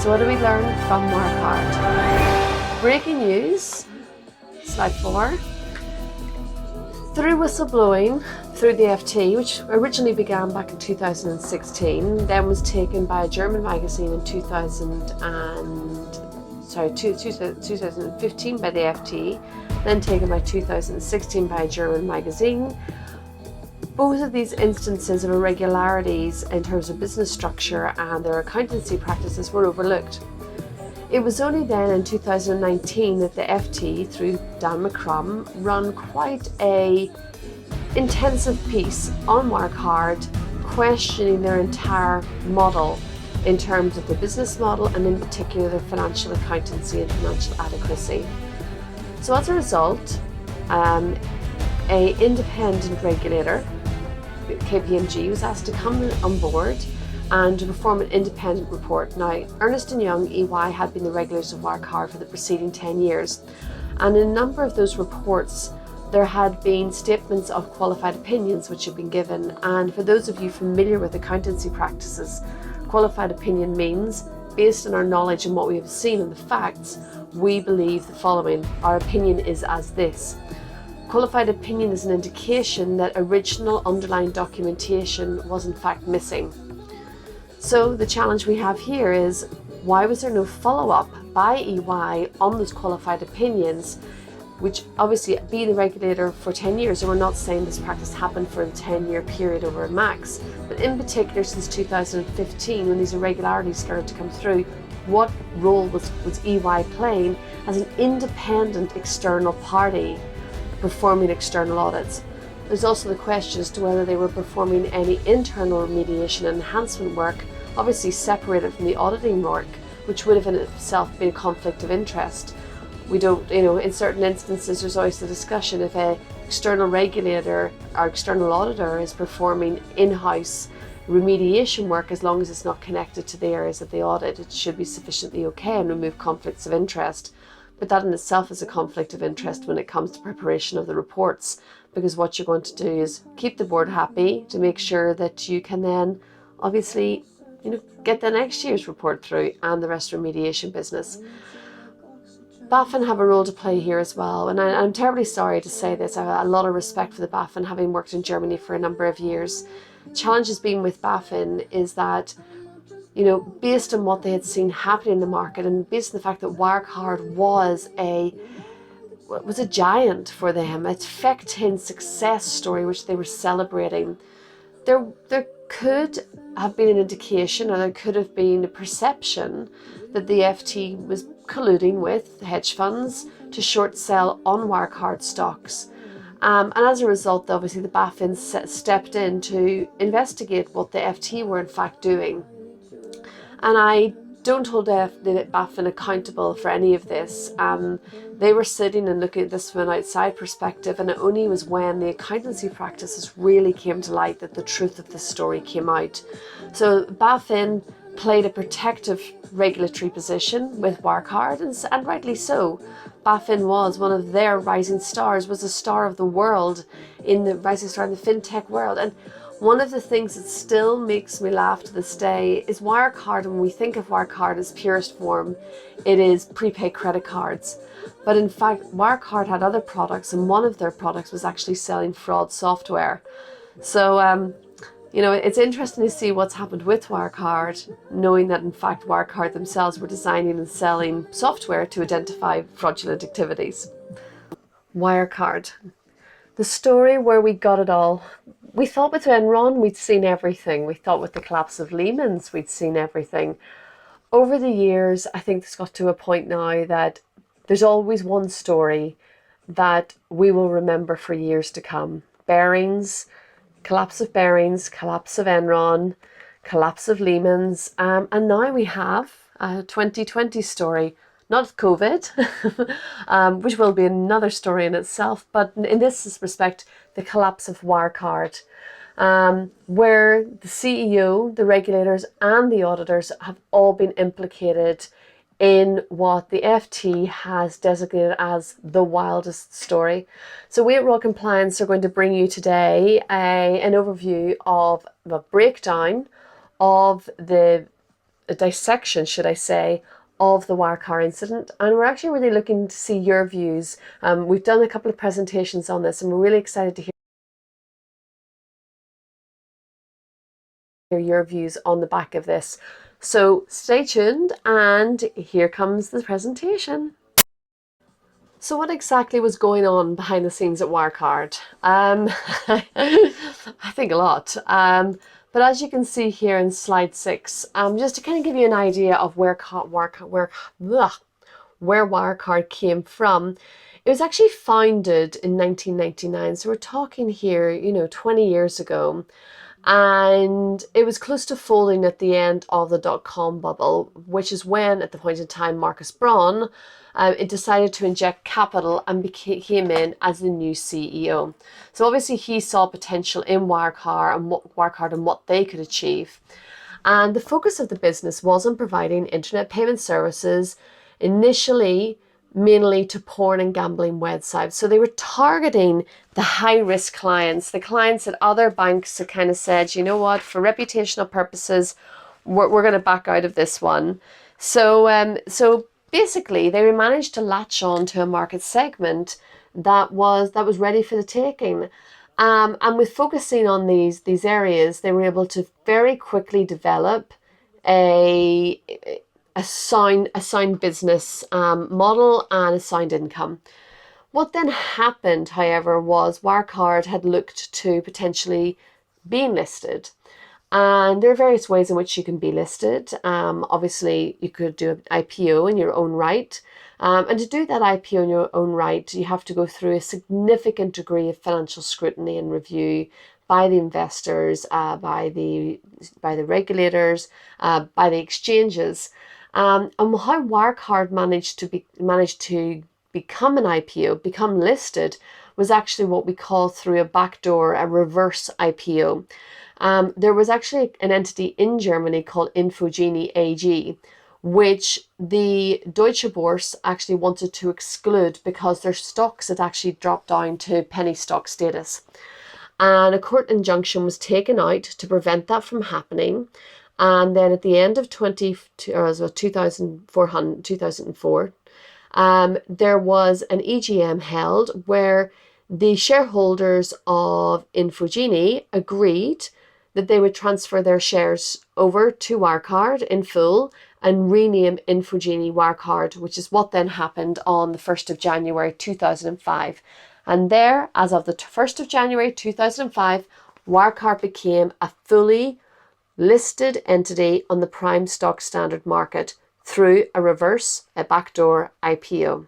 So what do we learn from Wirecard? Breaking news, slide 4. Through whistleblowing through the FT, which originally began back in 2016, then was taken by a German magazine in 2015 by the FT, then taken by 2016 by a German magazine. Both of these instances of irregularities in terms of business structure and their accountancy practices were overlooked. It was only then in 2019 that the FT, through Dan McCrum, ran quite a intensive piece on Wirecard, questioning their entire model in terms of the business model and in particular their financial accountancy and financial adequacy. So as a result, an independent regulator, KPMG, was asked to come on board and to perform an independent report. Now, Ernst & Young, EY, had been the regulators of Wirecard for the preceding 10 years, and in a number of those reports there had been statements of qualified opinions which had been given. And for those of you familiar with accountancy practices, qualified opinion means, based on our knowledge and what we have seen and the facts, we believe the following. Our opinion is as this. Qualified opinion is an indication that original underlying documentation was in fact missing. So the challenge we have here is, why was there no follow-up by EY on those qualified opinions, which obviously being the regulator for 10 years, and we're not saying this practice happened for a 10-year period over a max, but in particular since 2015 when these irregularities started to come through, what role was EY playing as an independent external party performing external audits? There's also the question as to whether they were performing any internal remediation and enhancement work, obviously separated from the auditing work, which would have in itself been a conflict of interest. We don't, in certain instances there's always the discussion if an external regulator or external auditor is performing in-house remediation work, as long as it's not connected to the areas that they audit, it should be sufficiently okay and remove conflicts of interest. But that in itself is a conflict of interest when it comes to preparation of the reports, because what you're going to do is keep the board happy to make sure that you can then obviously get the next year's report through and the rest of remediation business. BaFin have a role to play here as well, and I'm terribly sorry to say this. I have a lot of respect for the BaFin, having worked in Germany for a number of years. Challenges being with BaFin is that, based on what they had seen happening in the market and based on the fact that Wirecard was a giant for them, a Tech 10 success story which they were celebrating, there could have been an indication, or there could have been a perception that the FT was colluding with hedge funds to short sell on Wirecard stocks. And as a result, obviously, the BaFin stepped in to investigate what the FT were in fact doing. And I don't hold the BaFin accountable for any of this. They were sitting and looking at this from an outside perspective, and it only was when the accountancy practices really came to light that the truth of the story came out. So BaFin played a protective regulatory position with Wirecard, and rightly so. BaFin was one of their rising stars, was a star of the world, rising star in the FinTech world. And one of the things that still makes me laugh to this day is Wirecard. When we think of Wirecard as purest form, it is prepaid credit cards. But in fact, Wirecard had other products, and one of their products was actually selling fraud software. So, it's interesting to see what's happened with Wirecard, knowing that in fact Wirecard themselves were designing and selling software to identify fraudulent activities. Wirecard, the story where we got it all. We thought with Enron we'd seen everything. We thought with the collapse of Lehman's we'd seen everything. Over the years, I think it's got to a point now that there's always one story that we will remember for years to come. Barings, collapse of Barings, collapse of Enron, collapse of Lehman's, and now we have a 2020 story, not COVID, which will be another story in itself, but in this respect, the collapse of Wirecard, where the CEO, the regulators and the auditors have all been implicated in what the FT has designated as the wildest story. So we at Royal Compliance are going to bring you today an overview of a breakdown of the dissection, should I say, of the Wirecard incident, and we're actually really looking to see your views. We've done a couple of presentations on this, and we're really excited to hear your views on the back of this. So stay tuned, and here comes the presentation. So what exactly was going on behind the scenes at Wirecard? I think a lot. But as you can see here in slide 6, just to kind of give you an idea of where Wirecard came from, it was actually founded in 1999. So we're talking here, 20 years ago. And it was close to folding at the end of the dot-com bubble, which is when, at the point in time, Marcus Braun, it decided to inject capital and came in as the new CEO. So obviously he saw potential in Wirecard and what they could achieve. And the focus of the business was on providing internet payment services, initially mainly to porn and gambling websites. So they were targeting the high-risk clients, the clients that other banks had kind of said, you know what, for reputational purposes, we're going to back out of this one. So basically, they managed to latch on to a market segment that was ready for the taking. And with focusing on these areas, they were able to very quickly develop a sound business model and a sound income. What then happened, however, was Wirecard had looked to potentially being listed. And there are various ways in which you can be listed. Obviously, you could do an IPO in your own right. And to do that IPO in your own right, you have to go through a significant degree of financial scrutiny and review by the investors, by the regulators, by the exchanges. And how Wirecard managed to become an IPO, become listed, was actually what we call through a backdoor, a reverse IPO. There was actually an entity in Germany called Infogenie AG, which the Deutsche Börse actually wanted to exclude because their stocks had actually dropped down to penny stock status. And a court injunction was taken out to prevent that from happening. And then at the end of 2004, there was an EGM held where the shareholders of Infogenie agreed that they would transfer their shares over to Wirecard in full and rename Infogenie Wirecard, which is what then happened on the 1st of January 2005. And there, as of the 1st of January 2005, Wirecard became a fully listed entity on the prime stock standard market through a backdoor IPO.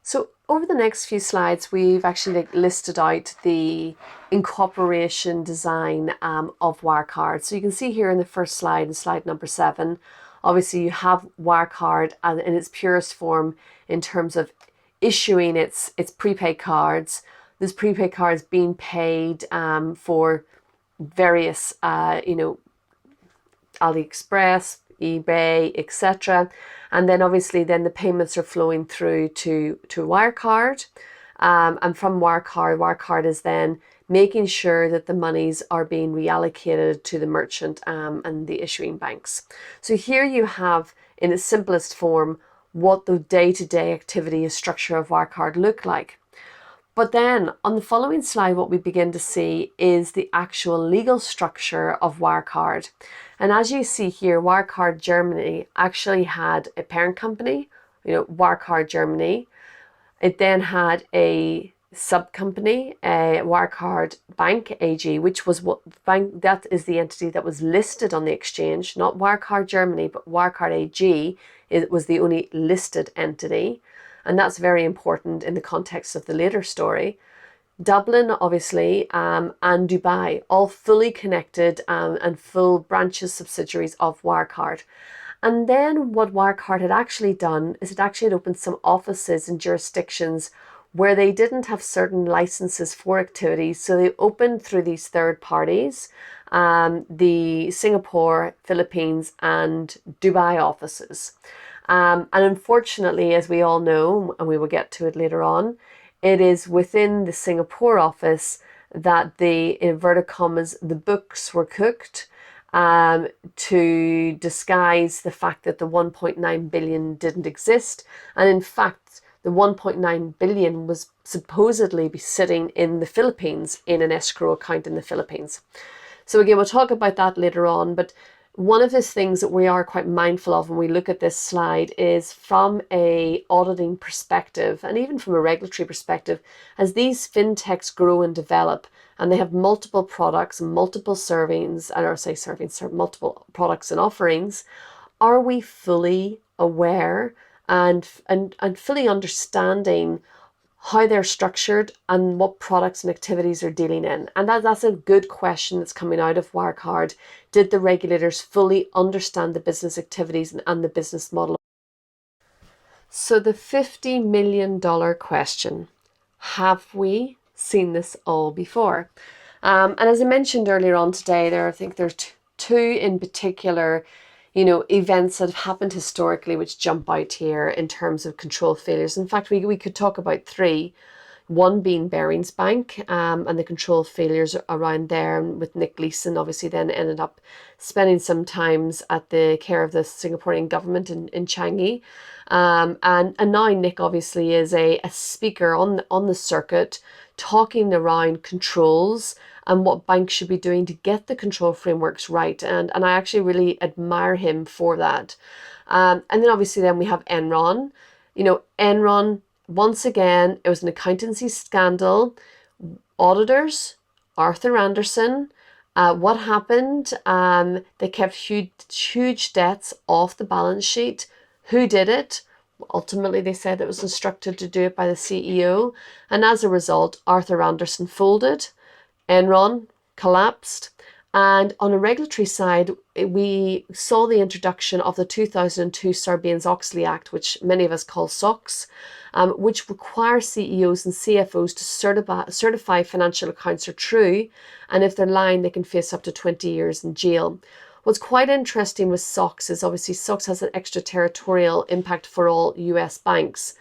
So over the next few slides, we've actually listed out the incorporation design of Wirecard. So you can see here in the first slide, in slide number 7, obviously you have Wirecard in its purest form in terms of issuing its prepaid cards. Those prepaid cards being paid for various, AliExpress, eBay, etc. And then obviously then the payments are flowing through to Wirecard. And from Wirecard is then making sure that the monies are being reallocated to the merchant and the issuing banks. So here you have, in its simplest form, what the day-to-day activity and structure of Wirecard look like. But then on the following slide, what we begin to see is the actual legal structure of Wirecard. And as you see here, Wirecard Germany actually had a parent company, Wirecard Germany. It then had a sub-company, a Wirecard Bank AG, which was that is the entity that was listed on the exchange, not Wirecard Germany, but Wirecard AG. It was the only listed entity. And that's very important in the context of the later story. Dublin, obviously, and Dubai, all fully connected and full branches, subsidiaries of Wirecard. And then what Wirecard had actually done is it actually had opened some offices in jurisdictions where they didn't have certain licenses for activities. So they opened through these third parties, the Singapore, Philippines, and Dubai offices. And unfortunately, as we all know, and we will get to it later on, it is within the Singapore office that the inverted commas, the books were cooked to disguise the fact that the 1.9 billion didn't exist. And in fact, the 1.9 billion was supposedly be sitting in the Philippines in an escrow account in the Philippines. So again, we'll talk about that later on, but one of the things that we are quite mindful of when we look at this slide is from a auditing perspective and even from a regulatory perspective, as these fintechs grow and develop and they have multiple products, multiple multiple products and offerings, are we fully aware and fully understanding how they're structured and what products and activities they're dealing in? And that's a good question that's coming out of Wirecard. Did the regulators fully understand the business activities and the business model? So the $50 million question, have we seen this all before? And as I mentioned earlier on today, I think there's two in particular, events that have happened historically which jump out here in terms of control failures. In fact, we could talk about three. One being Barings Bank and the control failures around there, with Nick Leeson obviously then ended up spending some times at the care of the Singaporean government in Changi. And now Nick obviously is a speaker on the circuit, talking around controls and what banks should be doing to get the control frameworks right. And I actually really admire him for that. And then obviously then we have Enron. Enron, once again, it was an accountancy scandal. Auditors, Arthur Andersen, what happened? They kept huge debts off the balance sheet. Who did it? Ultimately, they said it was instructed to do it by the CEO. And as a result, Arthur Andersen folded. Enron collapsed. And on a regulatory side, we saw the introduction of the 2002 Sarbanes-Oxley Act, which many of us call SOX, which requires CEOs and CFOs to certify financial accounts are true, and if they're lying, they can face up to 20 years in jail. What's quite interesting with SOX is obviously SOX has an extraterritorial impact for all US banks.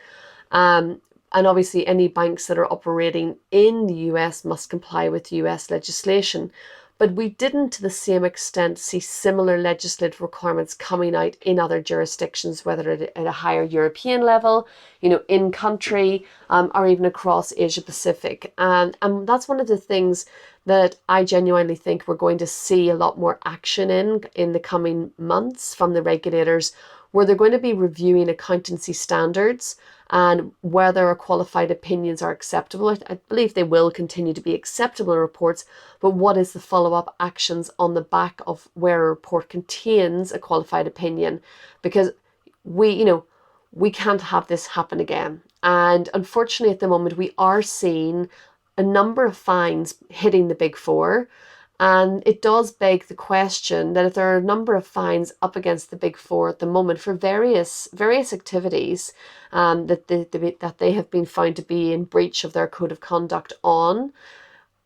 And obviously any banks that are operating in the US must comply with US legislation. But we didn't to the same extent see similar legislative requirements coming out in other jurisdictions, whether at a higher European level, in country, or even across Asia Pacific. And that's one of the things that I genuinely think we're going to see a lot more action in the coming months from the regulators, where they're going to be reviewing accountancy standards and whether qualified opinions are acceptable. I believe they will continue to be acceptable reports, but what is the follow-up actions on the back of where a report contains a qualified opinion? Because we can't have this happen again. And unfortunately, at the moment, we are seeing a number of fines hitting the Big Four. And it does beg the question that if there are a number of fines up against the Big Four at the moment for various activities that they have been found to be in breach of their code of conduct on,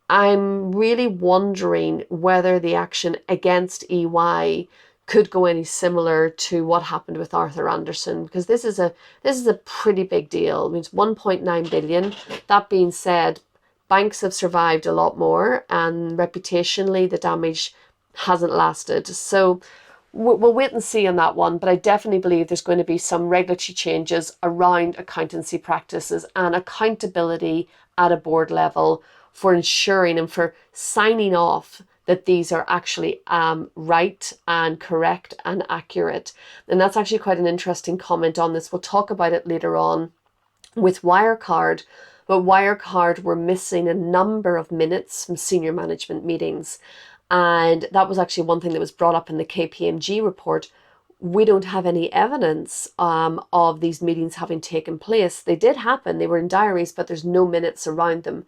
I'm really wondering whether the action against EY could go any similar to what happened with Arthur Andersen, because this is a pretty big deal. It means 1.9 billion. That being said, banks have survived a lot more, and reputationally the damage hasn't lasted. So we'll wait and see on that one, but I definitely believe there's going to be some regulatory changes around accountancy practices and accountability at a board level for ensuring and for signing off that these are actually right and correct and accurate. And that's actually quite an interesting comment on this. We'll talk about it later on with Wirecard. But Wirecard were missing a number of minutes from senior management meetings. And that was actually one thing that was brought up in the KPMG report. We don't have any evidence of these meetings having taken place. They did happen. They were in diaries, but there's no minutes around them.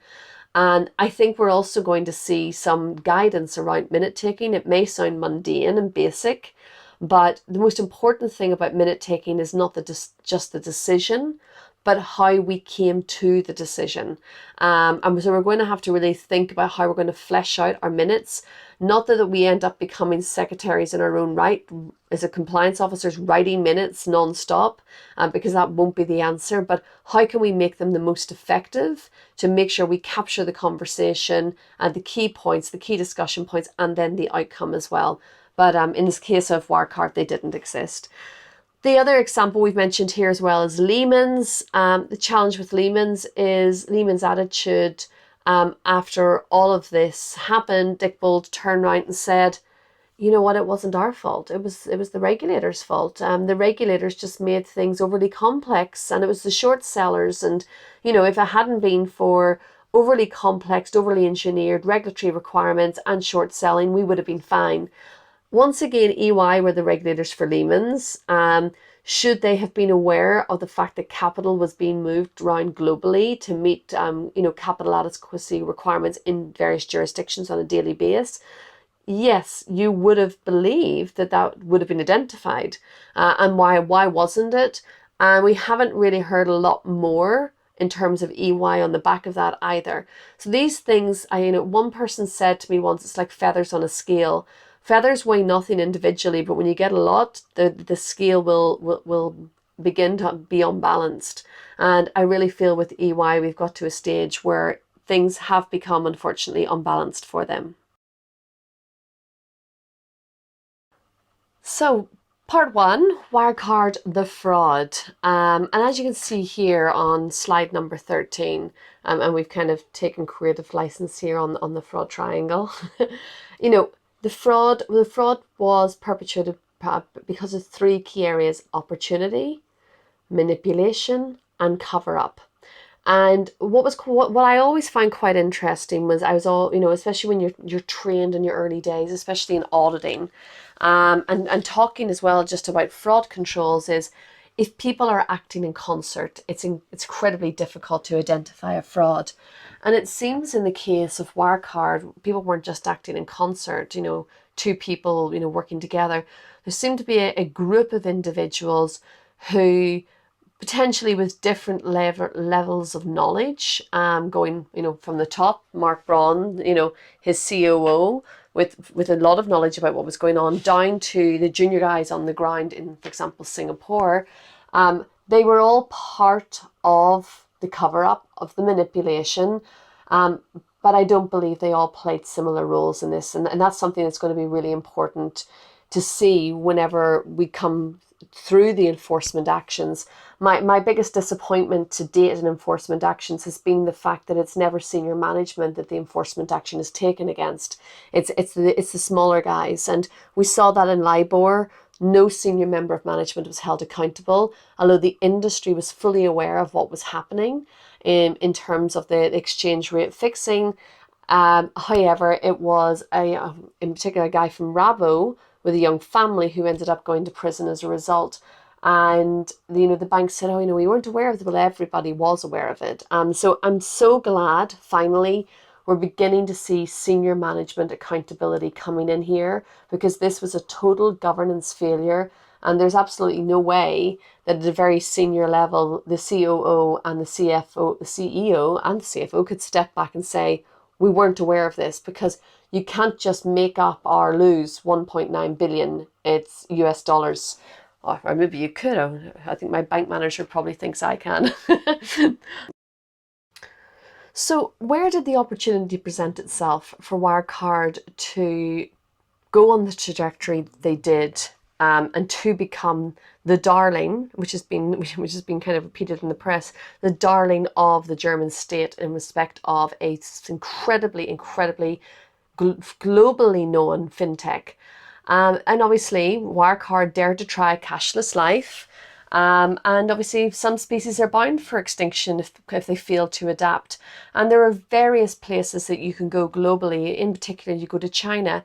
And I think we're also going to see some guidance around minute taking. It may sound mundane and basic, but the most important thing about minute taking is not just the decision, but how we came to the decision. And so we're going to have to really think about how we're going to flesh out our minutes, Not that we end up becoming secretaries in our own right as a compliance officers writing minutes non-stop, because that won't be the answer, but how can we make them the most effective to make sure we capture the conversation and the key points, the key discussion points, and then the outcome as well. But in this case of Wirecard, they didn't exist. The other example we've mentioned here as well is Lehman's. The challenge with Lehman's is Lehman's attitude. After all of this happened, Dick Bold turned around and said, you know what, it wasn't our fault. It was the regulators' fault. The regulators just made things overly complex, and it was the short sellers. And, you know, if it hadn't been for overly complex, overly engineered regulatory requirements and short selling, we would have been fine. Once again, EY were the regulators for Lehman's. Should they have been aware of the fact that capital was being moved around globally to meet, capital adequacy requirements in various jurisdictions on a daily basis? Yes, you would have believed that that would have been identified. And why wasn't it? And we haven't really heard a lot more in terms of EY on the back of that either. So these things, one person said to me once, it's like feathers on a scale. Feathers weigh nothing individually, but when you get a lot, the scale will begin to be unbalanced. And I really feel with EY, we've got to a stage where things have become, unfortunately, unbalanced for them. So, part one, Wirecard, the fraud. And as you can see here on slide number 13, and we've kind of taken creative license here on the fraud triangle. The fraud was perpetrated because of three key areas: opportunity, manipulation, and cover up. And what I always find quite interesting was especially when you're trained in your early days, especially in auditing, and talking as well just about fraud controls, is if people are acting in concert, it's incredibly difficult to identify a fraud. And it seems in the case of Wirecard, people weren't just acting in concert, two people, working together. There seemed to be a group of individuals who potentially with different levels of knowledge, going, from the top, Mark Braun, his COO, with a lot of knowledge about what was going on, down to the junior guys on the ground in, for example, Singapore. They were all part of the cover-up, of the manipulation, but I don't believe they all played similar roles in this. And that's something that's going to be really important to see whenever we come through the enforcement actions. My biggest disappointment to date in enforcement actions has been the fact that it's never senior management that the enforcement action is taken against. It's the smaller guys, and we saw that in LIBOR. No senior member of management was held accountable, although the industry was fully aware of what was happening in terms of the exchange rate fixing. However, it was in particular a guy from Rabo with a young family who ended up going to prison as a result. And the bank said, we weren't aware of it. Well, everybody was aware of it. So I'm so glad finally we're beginning to see senior management accountability coming in here, because this was a total governance failure. And there's absolutely no way that at a very senior level, the COO and the CFO, the CEO and the CFO could step back and say, we weren't aware of this, because you can't just make up or lose 1.9 billion. It's US dollars. Or maybe you could. I think my bank manager probably thinks I can. So where did the opportunity present itself for Wirecard to go on the trajectory they did, and to become the darling, which has been kind of repeated in the press, the darling of the German state in respect of a incredibly globally known FinTech. And obviously Wirecard dared to try cashless life. And obviously some species are bound for extinction if they fail to adapt. And there are various places that you can go globally. In particular, you go to China,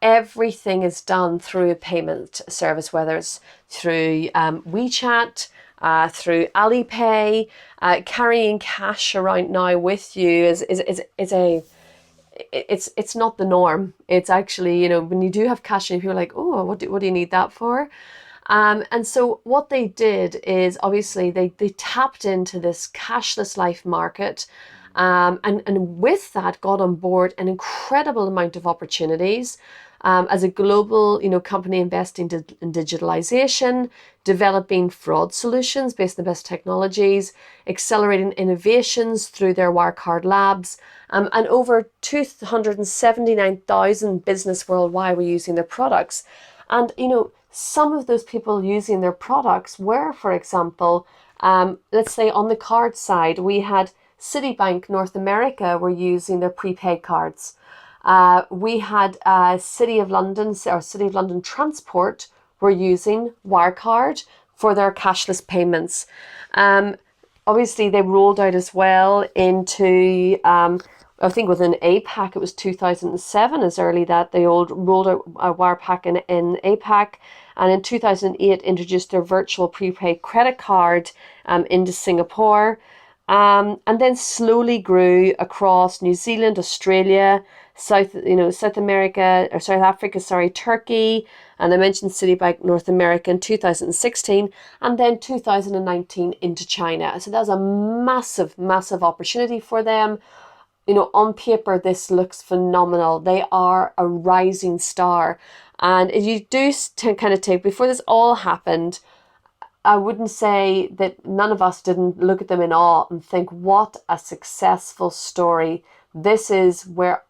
everything is done through a payment service, whether it's through WeChat, through Alipay. Carrying cash around now with you it's not the norm. It's actually, when you do have cash, and people are like, oh, what do you need that for? And so what they did is obviously they tapped into this cashless life market, And with that got on board an incredible amount of opportunities. As a global, company investing in digitalization, developing fraud solutions based on the best technologies, accelerating innovations through their Wirecard labs, and over 279,000 business worldwide were using their products. And, some of those people using their products were, for example, let's say on the card side, we had Citibank North America were using their prepaid cards. We had City of London Transport were using Wirecard for their cashless payments. Obviously, they rolled out as well into, I think within APAC, it was 2007 as early that they rolled out Wirepack in APAC. And in 2008, introduced their virtual prepaid credit card into Singapore. And then slowly grew across New Zealand, Australia, South Africa, Turkey, and I mentioned Citibank North America in 2016, and then 2019 into China. So that's a massive, massive opportunity for them. On paper, this looks phenomenal. They are a rising star. And if you do kind of take, before this all happened, I wouldn't say that none of us didn't look at them in awe and think, what a successful story. This is where,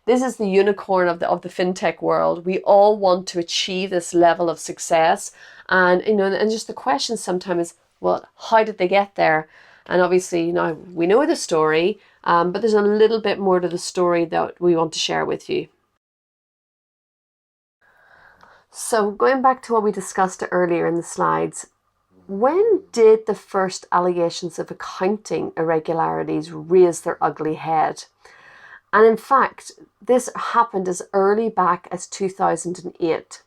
this is the unicorn of the FinTech world. We all want to achieve this level of success. And, and just the question sometimes is, well, how did they get there? And obviously, we know the story, but there's a little bit more to the story that we want to share with you. So going back to what we discussed earlier in the slides, when did the first allegations of accounting irregularities raise their ugly head? And in fact, this happened as early back as 2008,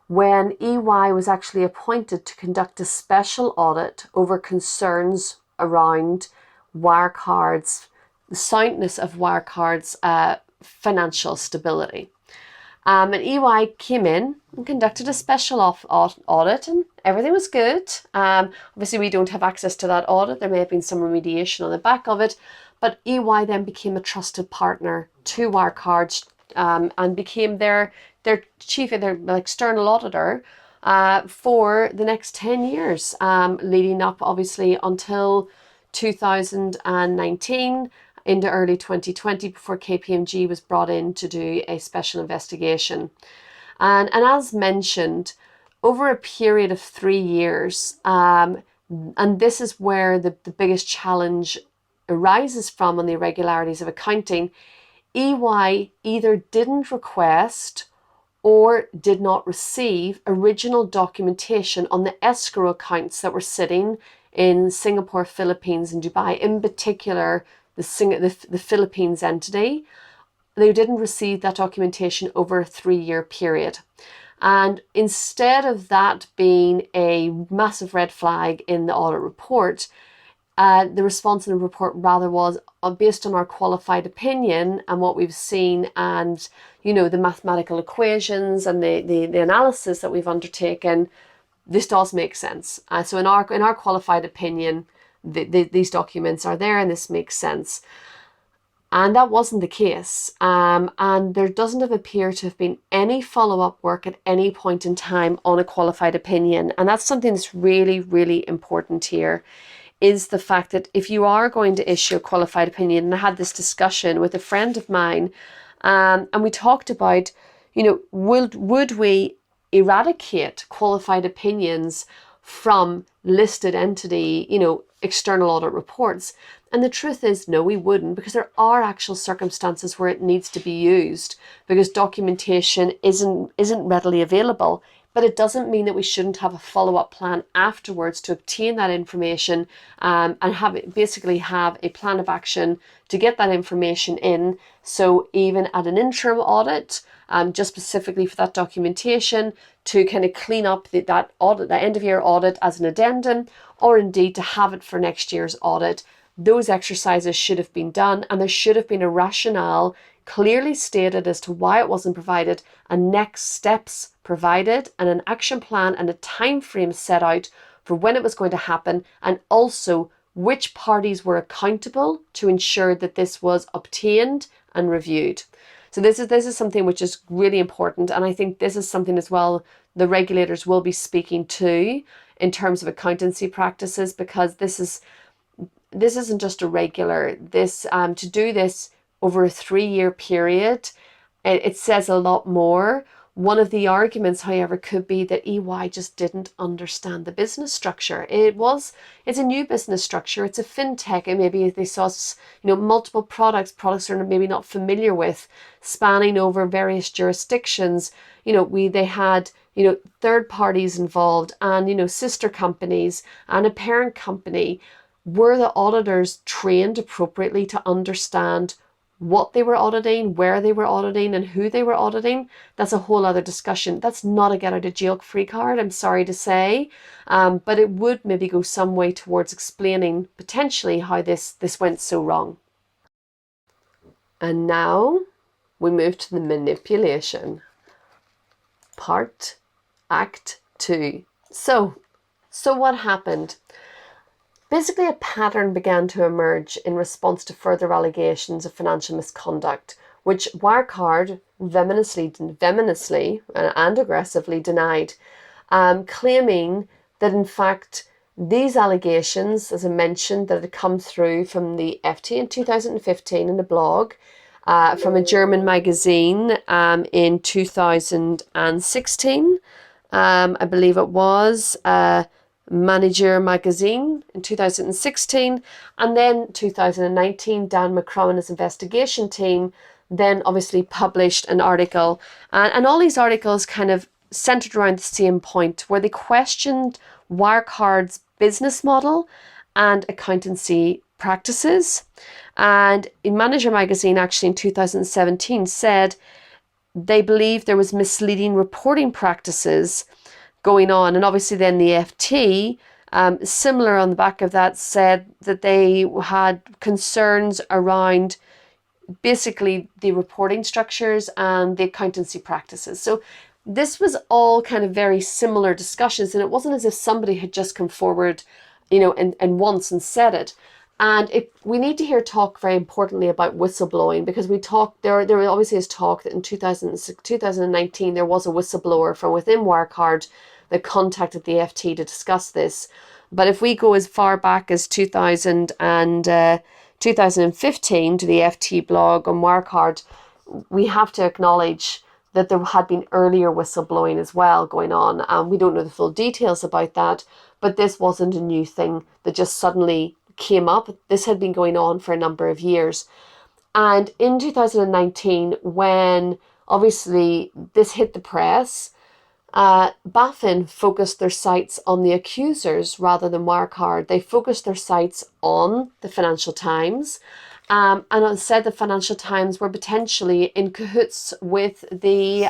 when EY was actually appointed to conduct a special audit over concerns around Wirecard's, the soundness of Wirecard's financial stability. And EY came in and conducted a special audit, and everything was good. Obviously, we don't have access to that audit. There may have been some remediation on the back of it, but EY then became a trusted partner to Wirecard and became their external auditor for the next 10 years, leading up obviously until 2019. Into early 2020 before KPMG was brought in to do a special investigation. And as mentioned, over a period of 3 years, and this is where the biggest challenge arises from on the irregularities of accounting, EY either didn't request or did not receive original documentation on the escrow accounts that were sitting in Singapore, Philippines, and Dubai, in particular the Philippines entity. They didn't receive that documentation over a 3-year period. And instead of that being a massive red flag in the audit report, the response in the report rather was based on our qualified opinion and what we've seen and, the mathematical equations and the analysis that we've undertaken, this does make sense. So in our qualified opinion, these documents are there and this makes sense. And that wasn't the case. And there doesn't appear to have been any follow-up work at any point in time on a qualified opinion. And that's something that's really, really important here, is the fact that if you are going to issue a qualified opinion, and I had this discussion with a friend of mine, and we talked about, would we eradicate qualified opinions from listed entity, external audit reports? And the truth is, no, we wouldn't, because there are actual circumstances where it needs to be used because documentation isn't readily available. But it doesn't mean that we shouldn't have a follow-up plan afterwards to obtain that information and have a plan of action to get that information in. So even at an interim audit, just specifically for that documentation, to kind of clean up that end of year audit as an addendum, or indeed to have it for next year's audit. Those exercises should have been done, and there should have been a rationale clearly stated as to why it wasn't provided, and next steps provided, and an action plan and a time frame set out for when it was going to happen, and also which parties were accountable to ensure that this was obtained and reviewed. So this is something which is really important, and I think this is something as well the regulators will be speaking to in terms of accountancy practices, because this isn't just a regular. This to do this over a 3-year period, it says a lot more. One of the arguments, however, could be that EY just didn't understand the business structure. It's a new business structure. It's a FinTech, and maybe they saw, multiple products they're maybe not familiar with, spanning over various jurisdictions. They had, third parties involved, and, sister companies and a parent company. Were the auditors trained appropriately to understand what they were auditing, where they were auditing, and who they were auditing? That's a whole other discussion. That's not a get out of jail free card, I'm sorry to say, but it would maybe go some way towards explaining potentially how this went so wrong. And now we move to the manipulation. Act 2. So what happened? Basically, a pattern began to emerge in response to further allegations of financial misconduct, which Wirecard venomously and aggressively denied, claiming that in fact these allegations, as I mentioned, that had come through from the FT in 2015 in a blog, from a German magazine in 2016, I believe it was, Manager magazine in 2016, and then 2019 Dan McCrum and his investigation team then obviously published an article, and all these articles kind of centered around the same point, where they questioned Wirecard's business model and accountancy practices. And in Manager magazine actually in 2017 said they believed there was misleading reporting practices going on. And obviously then the FT, similar on the back of that, said that they had concerns around basically the reporting structures and the accountancy practices. So this was all kind of very similar discussions, and it wasn't as if somebody had just come forward, and once and said it. And we need to hear talk very importantly about whistleblowing, because there obviously is talk that in 2019 there was a whistleblower from within Wirecard that contacted the FT to discuss this. But if we go as far back as 2015 to the FT blog on Wirecard, we have to acknowledge that there had been earlier whistleblowing as well going on. We don't know the full details about that, but this wasn't a new thing that just suddenly came up. This had been going on for a number of years. And in 2019, when obviously this hit the press, BaFin focused their sights on the accusers rather than Wirecard. They focused their sights on the Financial Times, and it said the Financial Times were potentially in cahoots with the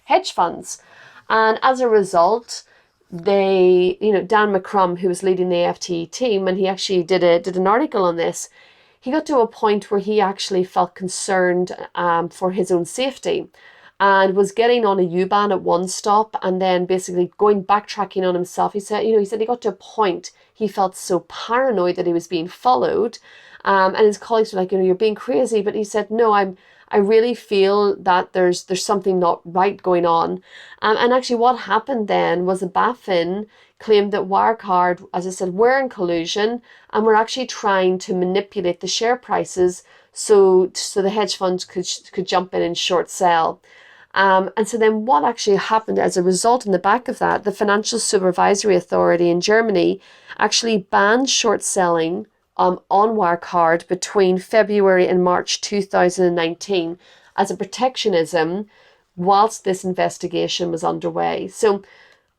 hedge funds. And as a result, Dan McCrum, who was leading the FT team, and he actually did an article on this, he got to a point where he actually felt concerned for his own safety, and was getting on a U-Bahn at one stop and then basically backtracking on himself. He said he got to a point he felt so paranoid that he was being followed, and his colleagues were like, you're being crazy. But he said, no, I really feel that there's something not right going on. And actually what happened then was the BaFin claimed that Wirecard, as I said, were in collusion and were actually trying to manipulate the share prices so the hedge funds could jump in and short sell. And so then what actually happened as a result in the back of that, the Financial Supervisory Authority in Germany actually banned short selling on Wirecard between February and March 2019 as a protectionism whilst this investigation was underway. So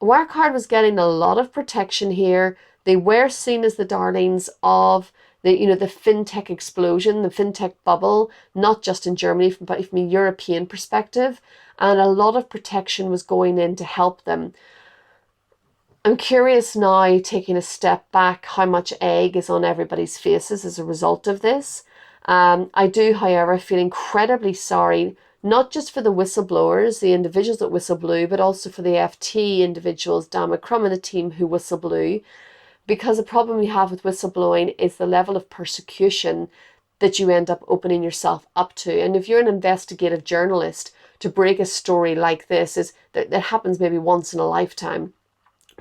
Wirecard was getting a lot of protection here. They were seen as the darlings of the FinTech explosion, the FinTech bubble, not just in Germany, but from a European perspective. And a lot of protection was going in to help them. I'm curious now, taking a step back, how much egg is on everybody's faces as a result of this. I do, however, feel incredibly sorry, not just for the whistleblowers, the individuals that whistleblew, but also for the FT individuals, Dan McCrum and the team who whistleblew, because the problem you have with whistleblowing is the level of persecution that you end up opening yourself up to. And if you're an investigative journalist, to break a story like this is that happens maybe once in a lifetime.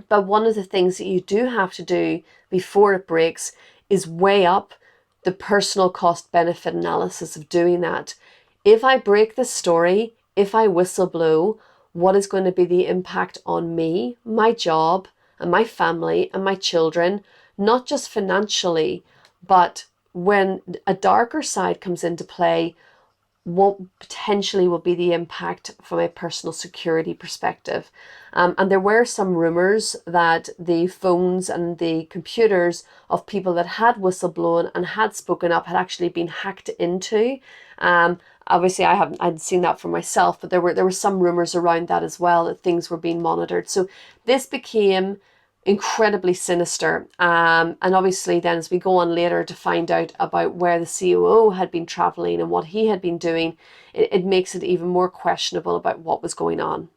But one of the things that you do have to do before it breaks is weigh up the personal cost benefit analysis of doing that. If I break the story, if I whistleblow, what is going to be the impact on me, my job, and my family, and my children, not just financially, but when a darker side comes into play, what potentially will be the impact from a personal security perspective. And there were some rumors that the phones and the computers of people that had whistleblown and had spoken up had actually been hacked into. Obviously, I'd seen that for myself, but there were some rumors around that as well, that things were being monitored. So this became incredibly sinister. And obviously then as we go on later to find out about where the COO had been traveling and what he had been doing, it makes it even more questionable about what was going on.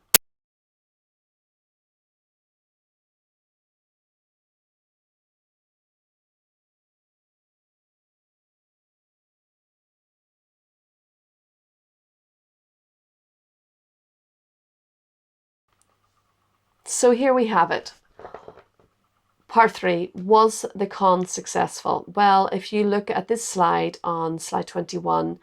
So here we have it. Part 3, was the con successful? Well, if you look at this slide on slide 21,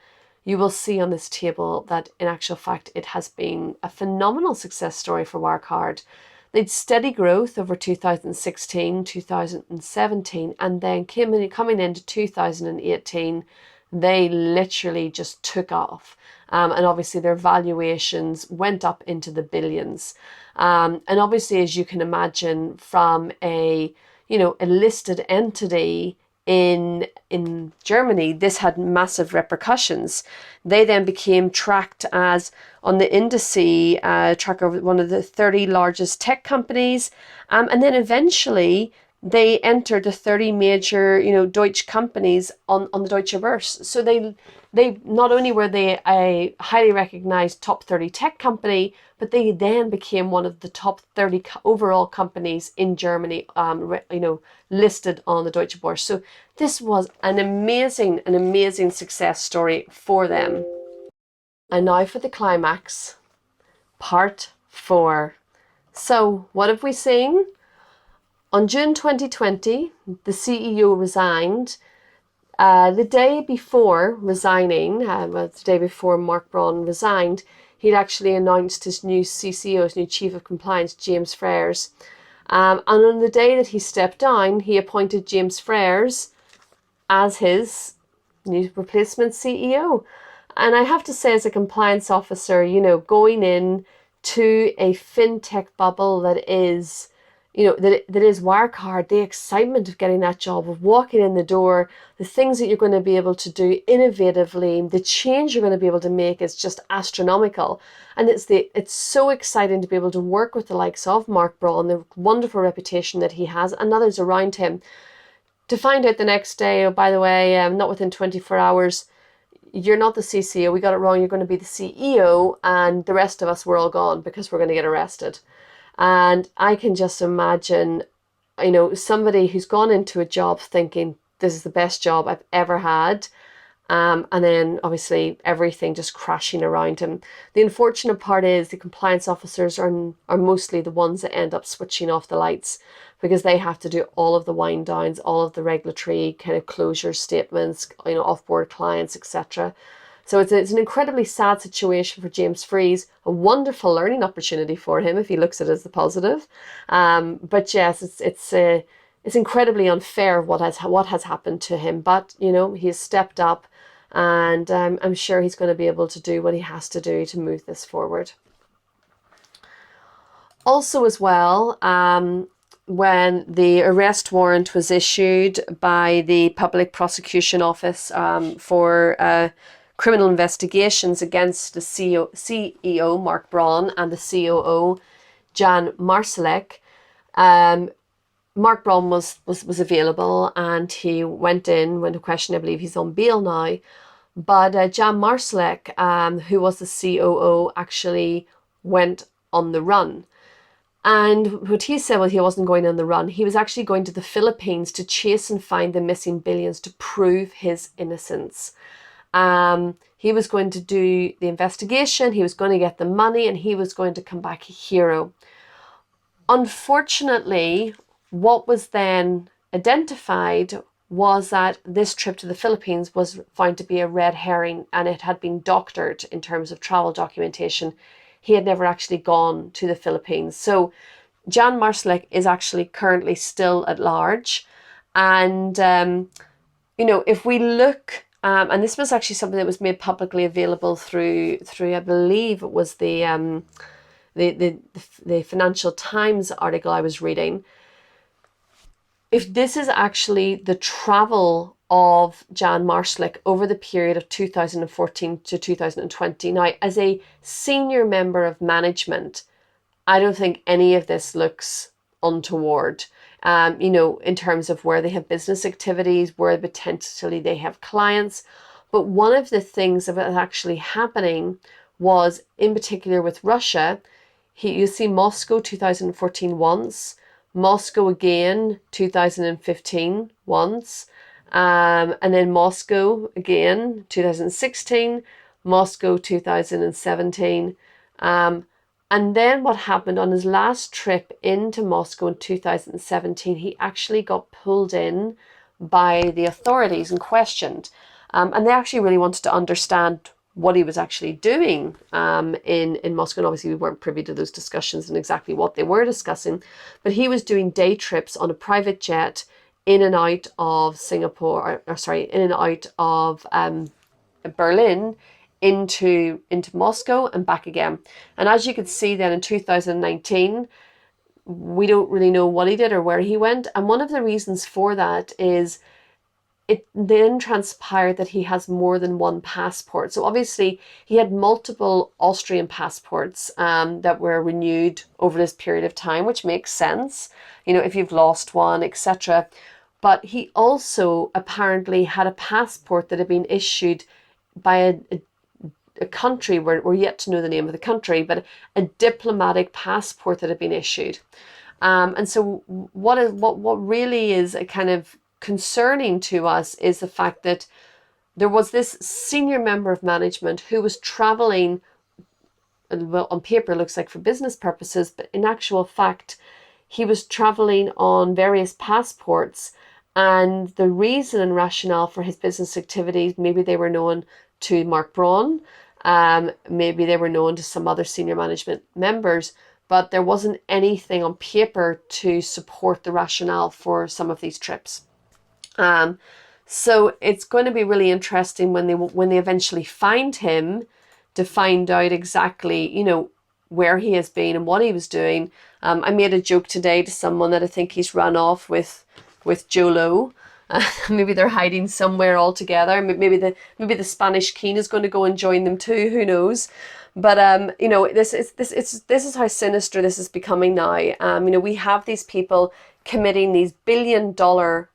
you will see on this table that in actual fact it has been a phenomenal success story for Wirecard. They'd steady growth over 2016, 2017, and then coming into 2018, they literally just took off. And obviously their valuations went up into the billions. And obviously, as you can imagine, from a listed entity in Germany, this had massive repercussions. They then became tracked as on the indice tracker, one of the 30 largest tech companies, and then eventually they entered the 30 major Deutsche companies on the Deutsche Börse. So they not only were they a highly recognized top 30 tech company, but they then became one of the top 30 overall companies in Germany, listed on the Deutsche Börse. So this was an amazing success story for them. And now for the climax, part 4. So what have we seen? On June 2020, the CEO resigned. The day before resigning, the day before Mark Braun resigned, he'd actually announced his new CCO, his new Chief of Compliance, James Freres. And on the day that he stepped down, he appointed James Freres as his new replacement CEO. And I have to say, as a compliance officer, going in to a FinTech bubble that is Wirecard, the excitement of getting that job, of walking in the door, the things that you're going to be able to do innovatively, the change you're going to be able to make is just astronomical. And it's so exciting to be able to work with the likes of Mark Braun, the wonderful reputation that he has, and others around him. To find out the next day, oh, by the way, not within 24 hours, you're not the CCO, we got it wrong, you're going to be the CEO, and the rest of us, we're all gone because we're going to get arrested. And I can just imagine, somebody who's gone into a job thinking this is the best job I've ever had. And then obviously everything just crashing around him. The unfortunate part is the compliance officers are mostly the ones that end up switching off the lights, because they have to do all of the wind downs, all of the regulatory kind of closure statements, offboard clients, etc. So it's an incredibly sad situation for James Freres, a wonderful learning opportunity for him if he looks at it as the positive. But yes, it's incredibly unfair what has happened to him. But he has stepped up, and I'm sure he's going to be able to do what he has to do to move this forward. Also, as well, when the arrest warrant was issued by the Public Prosecution Office for criminal investigations against the CEO Mark Braun and the COO Jan Marcelic, Mark Braun was available, and he went in when the question, I believe he's on bail now. But Jan Marcelic, who was the COO, actually went on the run. And what he said, well, he wasn't going on the run. He was actually going to the Philippines to chase and find the missing billions to prove his innocence. He was going to do the investigation, he was going to get the money, and he was going to come back a hero. Unfortunately, what was then identified was that this trip to the Philippines was found to be a red herring, and it had been doctored in terms of travel documentation. He had never actually gone to the Philippines. So Jan Marcelic is actually currently still at large. And, if we look, and this was actually something that was made publicly available through I believe it was the Financial Times article I was reading. If this is actually the travel of Jan Marcelic over the period of 2014 to 2020. Now, as a senior member of management, I don't think any of this looks untoward. In terms of where they have business activities, where potentially they have clients. But one of the things that was actually happening was, in particular with Russia, you see Moscow 2014 once, Moscow again 2015 once, and then Moscow again 2016, Moscow 2017. And then what happened on his last trip into Moscow in 2017, he actually got pulled in by the authorities and questioned. And they actually really wanted to understand what he was actually doing in Moscow. And obviously we weren't privy to those discussions and exactly what they were discussing. But he was doing day trips on a private jet in and out of Singapore, in and out of Berlin, into Moscow and back again. And as you could see then in 2019, we don't really know what he did or where he went. And one of the reasons for that is it then transpired that he has more than one passport. So obviously he had multiple Austrian passports that were renewed over this period of time, which makes sense, if you've lost one, etc. But he also apparently had a passport that had been issued by a country, we're yet to know the name of the country, but a diplomatic passport that had been issued. And so what really is a kind of concerning to us is the fact that there was this senior member of management who was traveling, well, on paper looks like for business purposes, but in actual fact, he was traveling on various passports. And the reason and rationale for his business activities, maybe they were known to Mark Braun, maybe they were known to some other senior management members, but there wasn't anything on paper to support the rationale for some of these trips. So it's going to be really interesting when they eventually find him to find out exactly, where he has been and what he was doing. I made a joke today to someone that I think he's run off with Jolo. Maybe they're hiding somewhere altogether. Maybe the Spanish King is going to go and join them too. Who knows? But this is how sinister this is becoming now. We have these people committing these billion dollar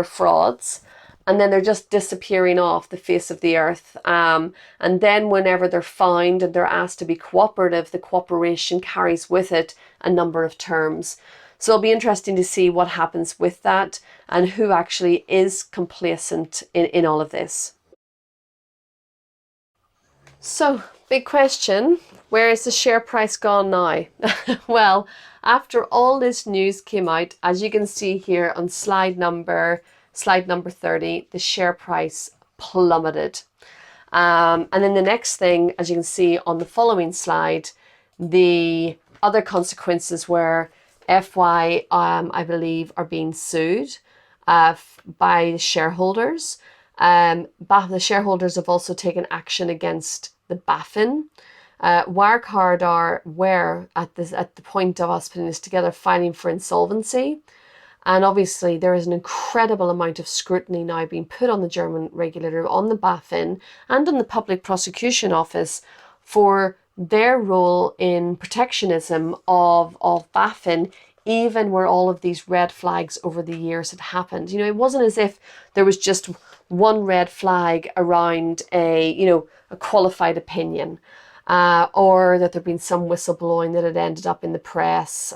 frauds, and then they're just disappearing off the face of the earth. And then whenever they're found and they're asked to be cooperative, the cooperation carries with it a number of terms. So it'll be interesting to see what happens with that and who actually is complacent in all of this. So, big question, where is the share price gone now? Well, after all this news came out, as you can see here on slide number 30, the share price plummeted. And then the next thing, as you can see on the following slide, the other consequences were FY, I believe, are being sued by the shareholders. The shareholders have also taken action against the BaFin. Wirecard were at the point of us putting this together, filing for insolvency. And obviously there is an incredible amount of scrutiny now being put on the German regulator, on the BaFin and on the Public Prosecution Office for their role in protectionism of BaFin, even where all of these red flags over the years had happened. It wasn't as if there was just one red flag around a qualified opinion. or that there'd been some whistleblowing that had ended up in the press,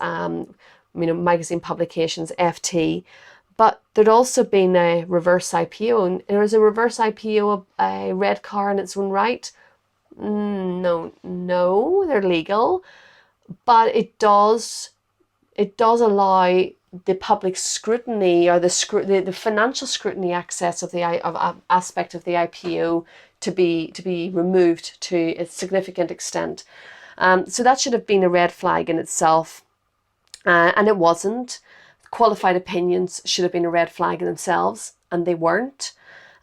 magazine publications, FT. But there'd also been a reverse IPO, and there was a reverse IPO, a red car in its own right. No, they're legal, but it does allow the public scrutiny, or the financial scrutiny access of the aspect of the IPO to be removed to a significant extent. So that should have been a red flag in itself, and it wasn't. Qualified opinions should have been a red flag in themselves, and they weren't.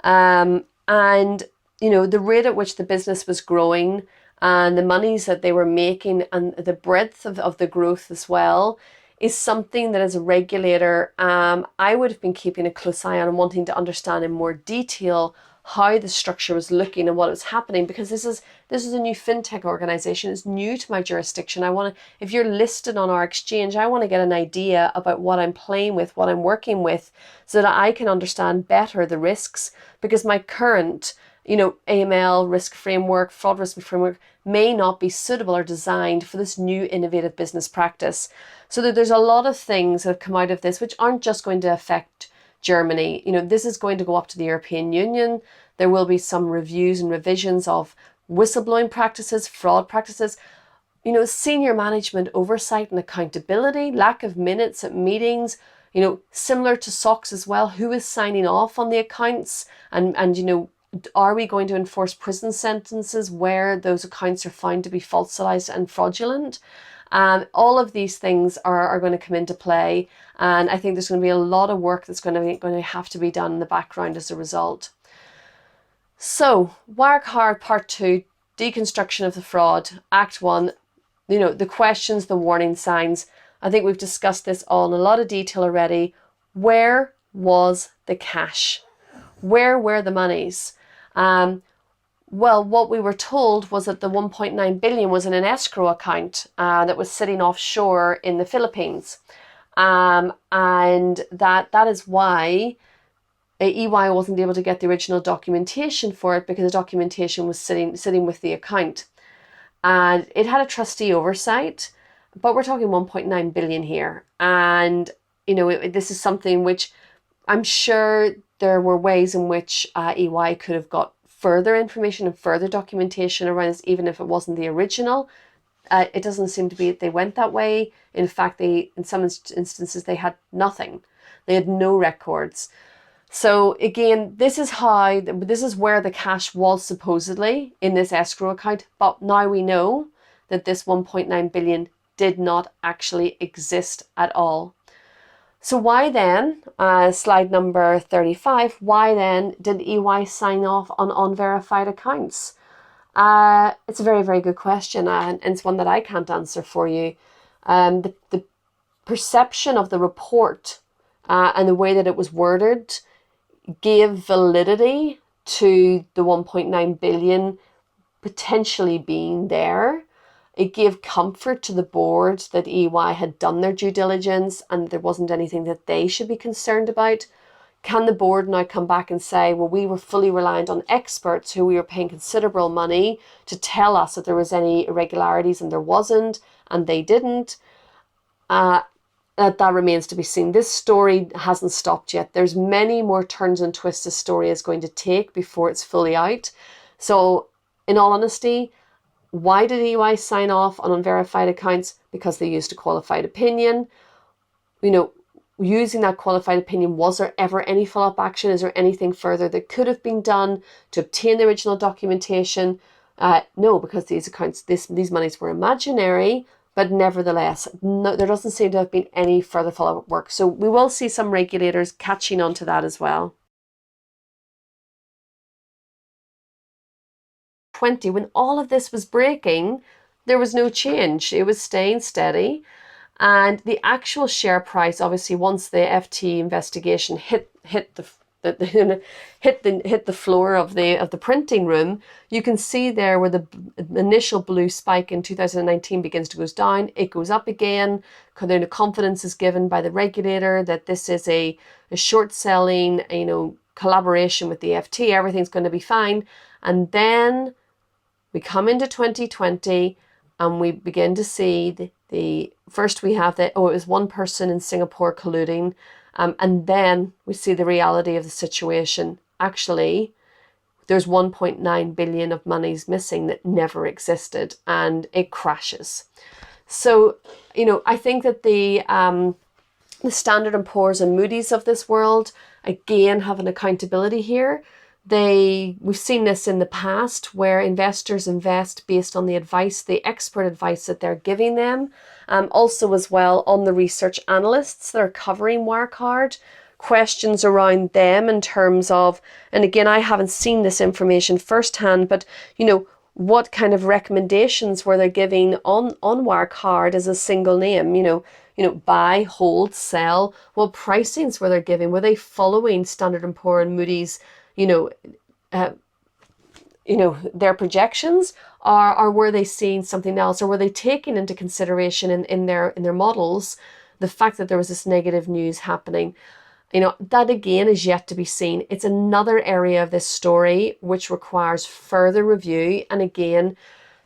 And the rate at which the business was growing and the monies that they were making and the breadth of the growth as well is something that, as a regulator, I would have been keeping a close eye on and wanting to understand in more detail how the structure was looking and what was happening, because this is a new fintech organization. It's new to my jurisdiction. If you're listed on our exchange, I want to get an idea about what I'm playing with, what I'm working with, so that I can understand better the risks, because my current AML risk framework, fraud risk framework may not be suitable or designed for this new innovative business practice. So that there's a lot of things that have come out of this which aren't just going to affect Germany. This is going to go up to the European Union. There will be some reviews and revisions of whistleblowing practices, fraud practices, senior management oversight and accountability, lack of minutes at meetings, similar to SOX as well. Who is signing off on the accounts? And are we going to enforce prison sentences where those accounts are found to be falsified and fraudulent? All of these things are going to come into play, and I think there's going to be a lot of work that's going to have to be done in the background as a result. So, Wirecard Part 2, Deconstruction of the Fraud, Act 1, the questions, the warning signs. I think we've discussed this all in a lot of detail already. Where was the cash? Where were the monies? Well, what we were told was that the 1.9 billion was in an escrow account that was sitting offshore in the Philippines. And that is why EY wasn't able to get the original documentation for it, because the documentation was sitting with the account. And it had a trustee oversight, but we're talking 1.9 billion here. And, this is something which I'm sure there were ways in which EY could have got further information and further documentation around this, even if it wasn't the original. It doesn't seem to be that they went that way. In fact, in some instances, they had nothing. They had no records. So again, this is where the cash was supposedly in this escrow account. But now we know that this 1.9 billion did not actually exist at all. So why then, slide number 35, why then did EY sign off on unverified accounts? It's a very, very good question, and it's one that I can't answer for you. The perception of the report and the way that it was worded gave validity to the 1.9 billion potentially being there. It gave comfort to the board that EY had done their due diligence and there wasn't anything that they should be concerned about. Can the board now come back and say, well, we were fully reliant on experts who we were paying considerable money to tell us that there was any irregularities, and there wasn't, and they didn't? That remains to be seen. This story hasn't stopped yet. There's many more turns and twists this story is going to take before it's fully out. So, in all honesty, why did EY sign off on unverified accounts? Because they used a qualified opinion. Using that qualified opinion, was there ever any follow-up action? Is there anything further that could have been done to obtain the original documentation? No, because these accounts, these monies were imaginary, but nevertheless, no, there doesn't seem to have been any further follow-up work. So we will see some regulators catching on to that as well. 20, when all of this was breaking, there was no change. It was staying steady. And the actual share price, obviously, once the FT investigation hit the floor of the printing room, you can see there where the initial blue spike in 2019 begins to go down. It goes up again. The confidence is given by the regulator that this is a short selling, collaboration with the FT. Everything's going to be fine. And then We come into 2020 and we begin to see first we have it was one person in Singapore colluding, and then we see the reality of the situation. Actually, there's 1.9 billion of monies missing that never existed, and it crashes. So, I think that the Standard & Poor's and Moody's of this world, again, have an accountability here. We've seen this in the past where investors invest based on the expert advice that they're giving them. Also as well on the research analysts that are covering Wirecard, questions around them in terms of, and again, I haven't seen this information firsthand, but what kind of recommendations were they giving on Wirecard as a single name? Buy, hold, sell. What pricings were they giving? Were they following Standard & Poor and Moody's, their projections, or were they seeing something else, or were they taking into consideration in their models the fact that there was this negative news happening? That again is yet to be seen. It's another area of this story which requires further review. And again,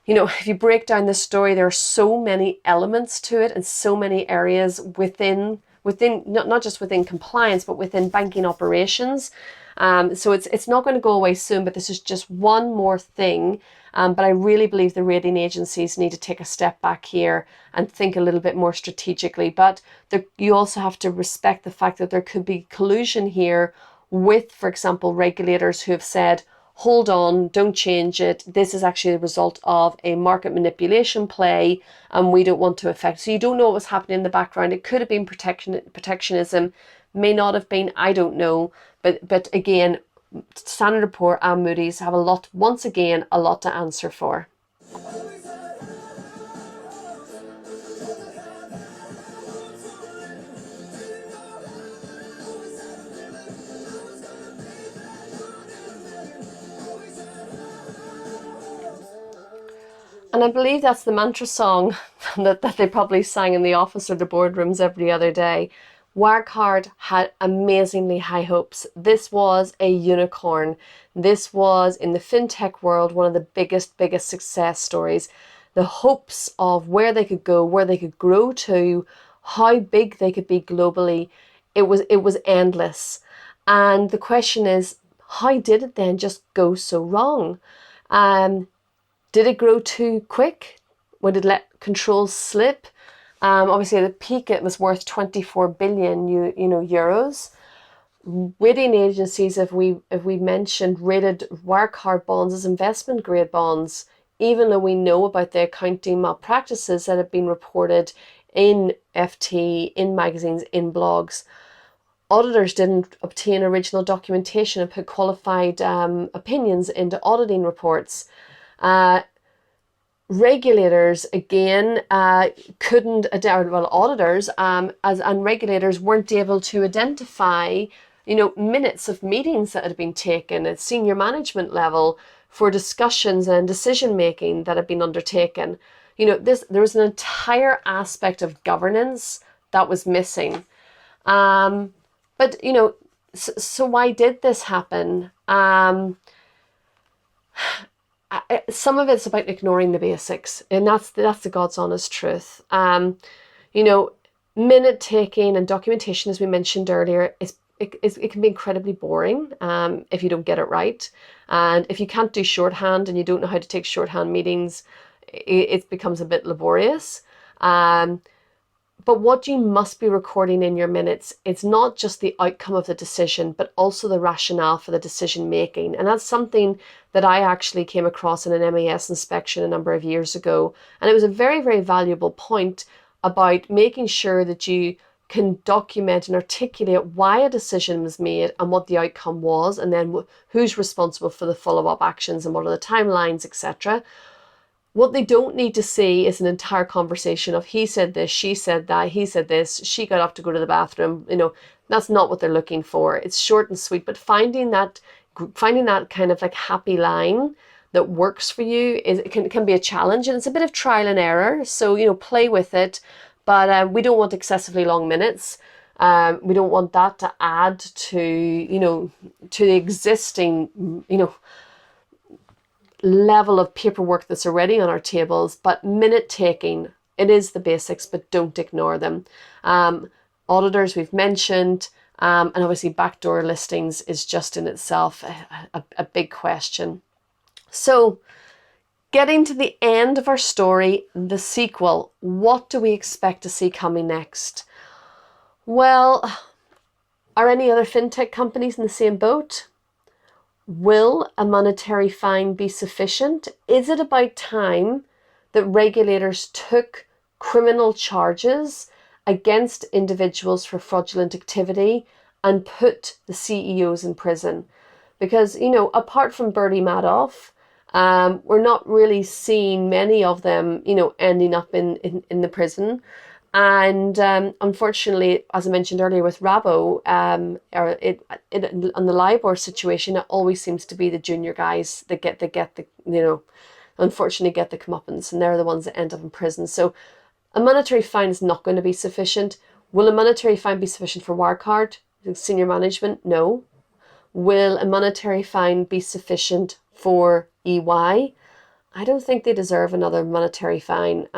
if you break down this story, there are so many elements to it and so many areas within not just within compliance, but within banking operations. So it's not going to go away soon, but this is just one more thing. But I really believe the rating agencies need to take a step back here and think a little bit more strategically. But you also have to respect the fact that there could be collusion here with, for example, regulators who have said, hold on, don't change it. This is actually the result of a market manipulation play, and we don't want to affect. So you don't know what was happening in the background. It could have been protectionism, may not have been, I don't know. But again, Standard & Poor and Moody's have once again, a lot to answer for. And I believe that's the mantra song that they probably sang in the office or the boardrooms every other day. Wirecard had amazingly high hopes. This was a unicorn. This was, in the FinTech world, one of the biggest success stories. The hopes of where they could go, where they could grow to, how big they could be globally, it was endless. And the question is, how did it then just go so wrong? Did it grow too quick? Would it let controls slip? Obviously, at the peak, it was worth 24 billion euros. Rating agencies, if we mentioned, rated Wirecard bonds as investment grade bonds, even though we know about the accounting malpractices that have been reported in FT, in magazines, in blogs. Auditors didn't obtain original documentation and put qualified opinions into auditing reports. Regulators again couldn't, auditors and regulators weren't able to identify minutes of meetings that had been taken at senior management level for discussions and decision making that had been undertaken. There was an entire aspect of governance that was missing. But so why did this happen? Some of it's about ignoring the basics, and that's the God's honest truth. Minute taking and documentation, as we mentioned earlier, it can be incredibly boring if you don't get it right, and if you can't do shorthand and you don't know how to take shorthand meetings, it becomes a bit laborious. But what you must be recording in your minutes, it's not just the outcome of the decision, but also the rationale for the decision making. And that's something that I actually came across in an MAS inspection a number of years ago. And it was a very, very valuable point about making sure that you can document and articulate why a decision was made and what the outcome was, and then who's responsible for the follow-up actions and what are the timelines, etc. What they don't need to see is an entire conversation of he said this, she said that, he said this, she got up to go to the bathroom. That's not what they're looking for. It's short and sweet, but finding that kind of like happy line that works for you can be a challenge, and it's a bit of trial and error. So, play with it, but we don't want excessively long minutes. We don't want that to add to the existing, level of paperwork that's already on our tables, but minute taking, it is the basics, but don't ignore them. Auditors we've mentioned, and obviously backdoor listings is just in itself a big question. So getting to the end of our story, the sequel, what do we expect to see coming next? Well, are any other fintech companies in the same boat? Will a monetary fine be sufficient? Is it about time that regulators took criminal charges against individuals for fraudulent activity and put the CEOs in prison? Because, apart from Bertie Madoff, we're not really seeing many of them, ending up in the prison. And unfortunately, as I mentioned earlier with Rabo, on the LIBOR situation, it always seems to be the junior guys that get the unfortunately get the comeuppance, and they're the ones that end up in prison. So a monetary fine is not going to be sufficient. Will a monetary fine be sufficient for Wirecard, senior management? No. Will a monetary fine be sufficient for EY? I don't think they deserve another monetary fine.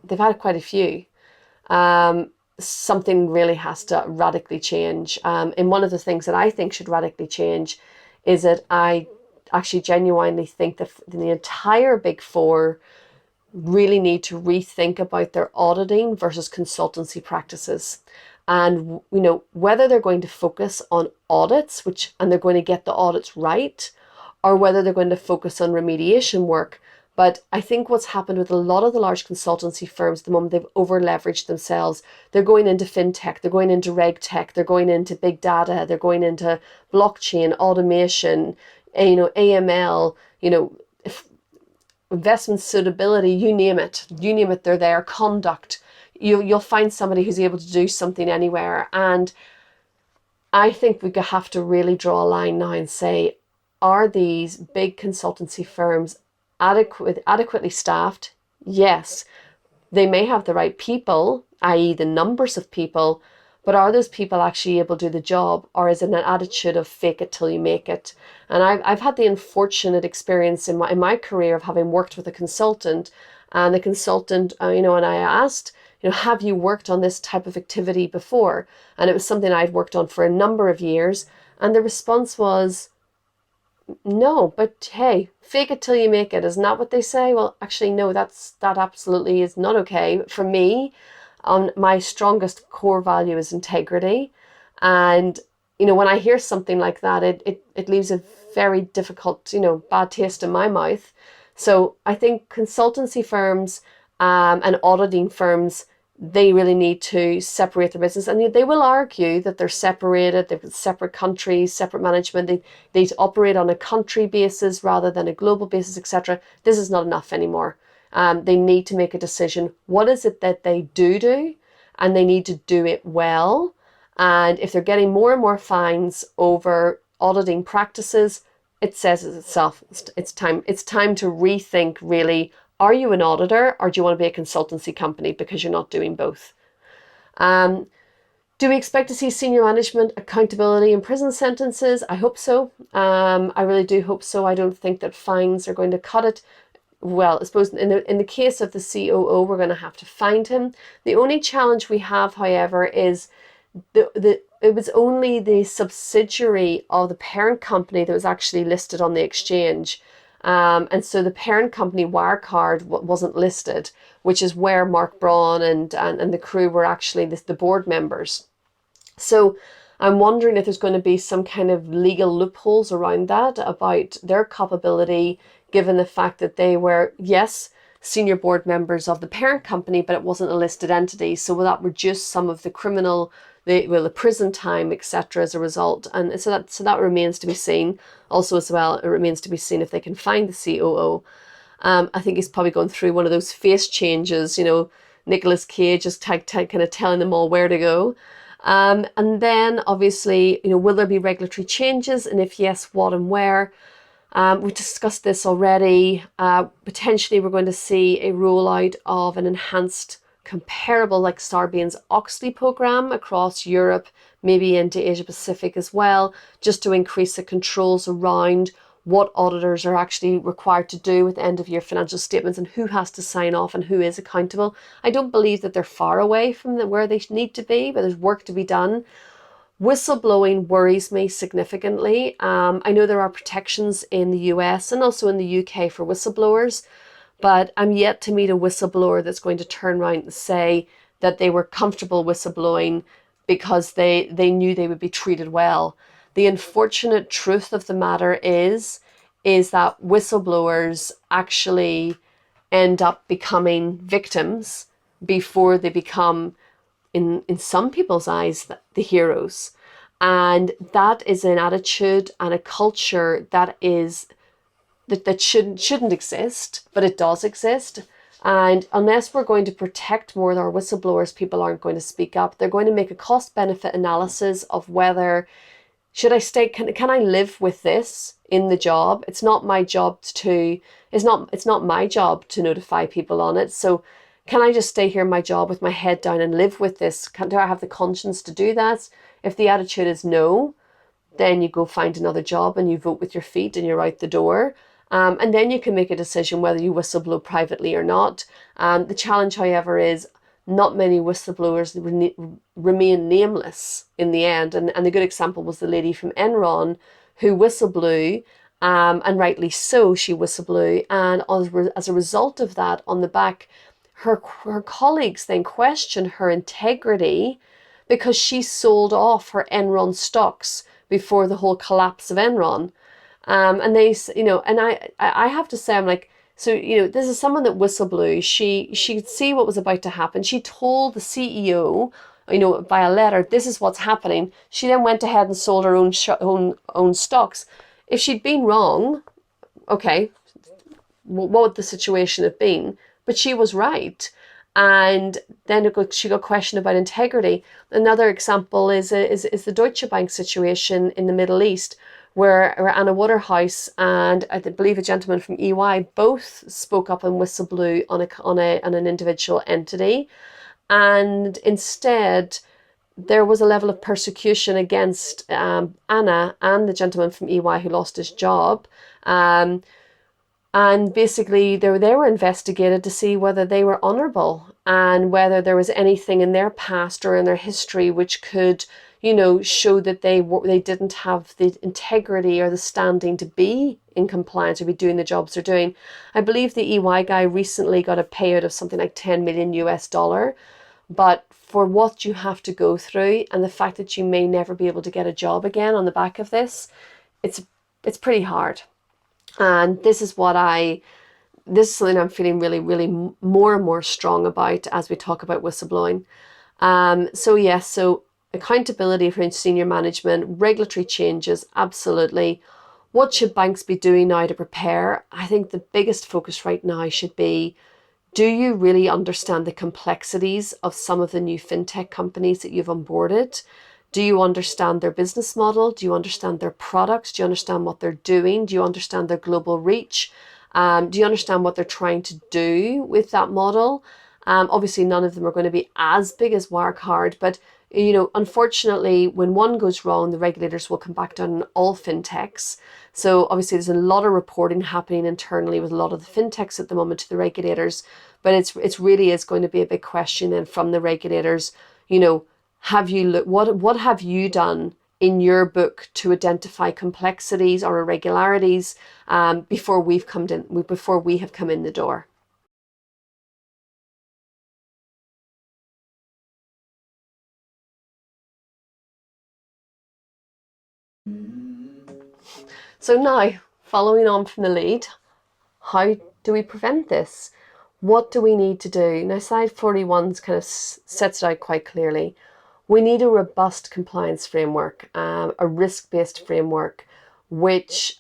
They've had quite a few. Something really has to radically change. And one of the things that I think should radically change is that I actually genuinely think that the entire Big Four really need to rethink about their auditing versus consultancy practices. And, whether they're going to focus on audits, and they're going to get the audits right, or whether they're going to focus on remediation work. But I think what's happened with a lot of the large consultancy firms at the moment, they've over-leveraged themselves. They're going into FinTech, they're going into RegTech, they're going into big data, they're going into blockchain, automation, AML, investment suitability, you name it, they're there, conduct. You'll find somebody who's able to do something anywhere. And I think we have to really draw a line now and say, are these big consultancy firms adequately staffed? Yes. They may have the right people, i.e. the numbers of people, but are those people actually able to do the job, or is it an attitude of fake it till you make it? And I've had the unfortunate experience in my career of having worked with a consultant, and the consultant, and I asked, have you worked on this type of activity before? And it was something I'd worked on for a number of years, and the response was, no, but hey, fake it till you make it. Isn't that what they say? Well, actually, no, that absolutely is not okay. For me, my strongest core value is integrity. And, when I hear something like that, it leaves a very difficult, bad taste in my mouth. So I think consultancy firms and auditing firms, they really need to separate their business. And they will argue that they're separated, they've got separate countries, separate management, they need to operate on a country basis rather than a global basis, etc. This is not enough anymore. They need to make a decision. What is it that they do? And they need to do it well. And if they're getting more and more fines over auditing practices, it says it itself. It's time to rethink, really, are you an auditor or do you want to be a consultancy company, because you're not doing both? Do we expect to see senior management accountability in prison sentences? I hope so. I really do hope so. I don't think that fines are going to cut it. Well, I suppose in the case of the COO, we're going to have to find him. The only challenge we have, however, is it was only the subsidiary of the parent company that was actually listed on the exchange. And so the parent company, Wirecard, wasn't listed, which is where Mark Braun and the crew were actually the board members. So I'm wondering if there's going to be some kind of legal loopholes around that about their culpability, given the fact that they were, yes, senior board members of the parent company, but it wasn't a listed entity. So will that reduce some of the the prison time, etc. as a result? And so that remains to be seen. Also as well, it remains to be seen if they can find the COO. I think he's probably going through one of those face changes, Nicolas Cage just kind of telling them all where to go. And then obviously, will there be regulatory changes? And if yes, what and where? We discussed this already. Potentially we're going to see a rollout of an enhanced comparable like Sarbanes-Oxley program across Europe, maybe into Asia Pacific as well, just to increase the controls around what auditors are actually required to do with end of year financial statements and who has to sign off and who is accountable. I don't believe that they're far away from where they need to be, but there's work to be done. Whistleblowing worries me significantly. I know there are protections in the US and also in the UK for whistleblowers, but I'm yet to meet a whistleblower that's going to turn around and say that they were comfortable whistleblowing because they knew they would be treated well. The unfortunate truth of the matter is that whistleblowers actually end up becoming victims before they become, in some people's eyes, the heroes. And that is an attitude and a culture that shouldn't exist, but it does exist. And unless we're going to protect more of our whistleblowers, people aren't going to speak up. They're going to make a cost-benefit analysis of whether, should I stay, can I live with this in the job? It's not my job to notify people on it. So can I just stay here in my job with my head down and live with this? Do I have the conscience to do that? If the attitude is no, then you go find another job and you vote with your feet and you're out the door. And then you can make a decision whether you whistleblow privately or not. The challenge, however, is not many whistleblowers remain nameless in the end. And the good example was the lady from Enron who whistleblew, and rightly so, she whistleblew. And as a result of that, on the back, her colleagues then questioned her integrity because she sold off her Enron stocks before the whole collapse of Enron. And they, and I have to say, I'm like, so, this is someone that whistleblew. She could see what was about to happen. She told the CEO, via letter, this is what's happening. She then went ahead and sold her own stocks. If she'd been wrong, okay, what would the situation have been? But she was right. And then she got questioned about integrity. Another example is the Deutsche Bank situation in the Middle East, where Anna Waterhouse and I believe a gentleman from EY both spoke up and whistleblew on an individual entity, and instead there was a level of persecution against Anna and the gentleman from EY who lost his job. And basically they were investigated to see whether they were honourable and whether there was anything in their past or in their history which could, show that they didn't have the integrity or the standing to be in compliance or be doing the jobs they're doing. I believe the EY guy recently got a payout of something like $10 million US. But for what you have to go through and the fact that you may never be able to get a job again on the back of this, it's pretty hard. And this is something I'm feeling really, really more and more strong about as we talk about whistleblowing. So accountability for senior management, regulatory changes, absolutely. What should banks be doing now to prepare? I think the biggest focus right now should be, do you really understand the complexities of some of the new FinTech companies that you've onboarded? Do you understand their business model? Do you understand their products? Do you understand what they're doing? Do you understand their global reach? Do you understand what they're trying to do with that model? Obviously, none of them are going to be as big as Wirecard, but unfortunately, when one goes wrong, the regulators will come back down on all fintechs. So obviously, there's a lot of reporting happening internally with a lot of the fintechs at the moment to the regulators, but it's really is going to be a big question then from the regulators. What have you done in your book to identify complexities or irregularities before we have come in the door? So now, following on from the lead, how do we prevent this? What do we need to do? Now, slide 41 kind of sets it out quite clearly. We need a robust compliance framework, a risk-based framework, which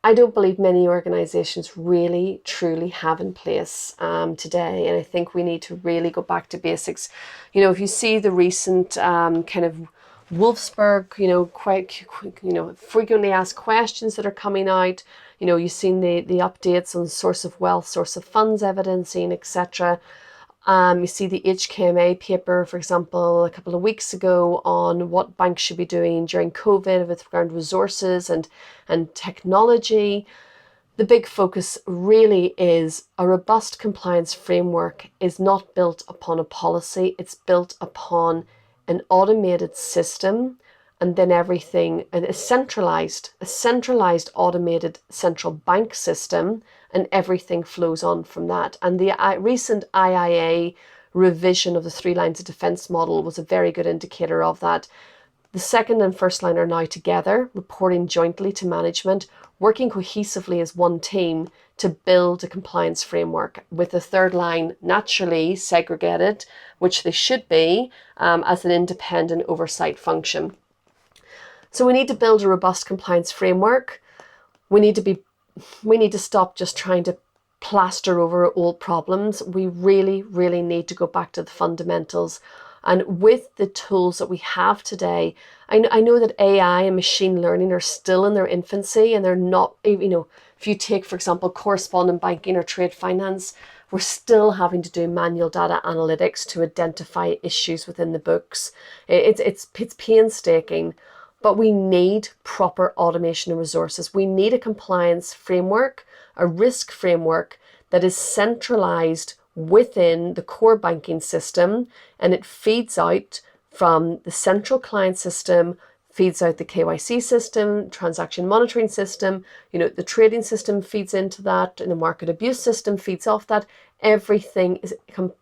I don't believe many organisations really, truly have in place today. And I think we need to really go back to basics. If you see the recent kind of Wolfsburg, quite, frequently asked questions that are coming out. You've seen the updates on source of wealth, source of funds evidencing, etc. You see the HKMA paper, for example, a couple of weeks ago on what banks should be doing during COVID with regard to resources and technology. The big focus really is a robust compliance framework is not built upon a policy, it's built upon an automated system, and then everything, a centralized automated central bank system, and everything flows on from that. And the recent IIA revision of the 3 lines of defense model was a very good indicator of that. The second and first line are now together, reporting jointly to management, working cohesively as one team to build a compliance framework, with the third line naturally segregated, which they should be, as an independent oversight function. So we need to build a robust compliance framework. We need to stop just trying to plaster over old problems. We really, really need to go back to the fundamentals. And with the tools that we have today, I know that AI and machine learning are still in their infancy, and they're not, if you take, for example, correspondent banking or trade finance, we're still having to do manual data analytics to identify issues within the books. It's painstaking, but we need proper automation and resources. We need a compliance framework, a risk framework that is centralized within the core banking system, and it feeds out from the central client system, feeds out the KYC system, transaction monitoring system, the trading system feeds into that, and the market abuse system feeds off that. Everything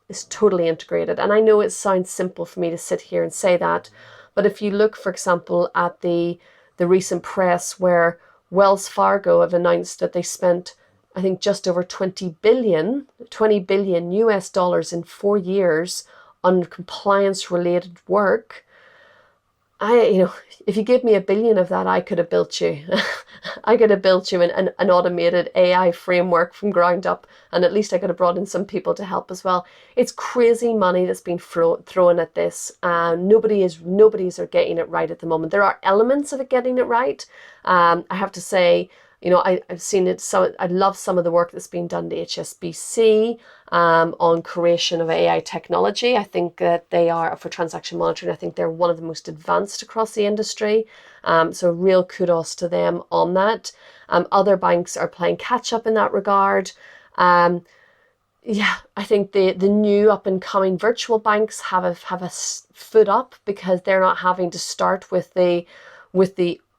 is totally integrated. And I know it sounds simple for me to sit here and say that, but if you look, for example, at the recent press where Wells Fargo have announced that they spent, I think, just over 20 billion US dollars in 4 years on compliance related work. If you give me $1 billion of that, I could have built you. I could have built you an automated AI framework from ground up, and at least I could have brought in some people to help as well. It's crazy money that's been thrown at this. Nobody's getting it right at the moment. There are elements of it getting it right. I have to say, I've seen it. So I love some of the work that's been done to HSBC on creation of AI technology. I think that they are, for transaction monitoring, I think they're one of the most advanced across the industry. So real kudos to them on that. Other banks are playing catch up in that regard. I think the new up and coming virtual banks have a foot up, because they're not having to start with the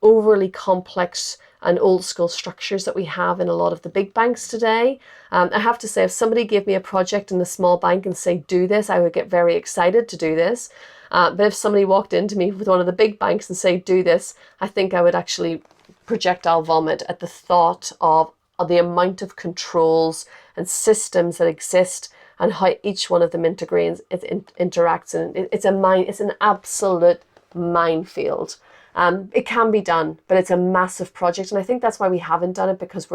overly complex and old school structures that we have in a lot of the big banks today. I have to say, if somebody gave me a project in a small bank and say, do this, I would get very excited to do this. But if somebody walked into me with one of the big banks and say, do this, I think I would actually projectile vomit at the thought of the amount of controls and systems that exist and how each one of them interacts. And it's an absolute minefield. It can be done, but it's a massive project, and I think that's why we haven't done it, because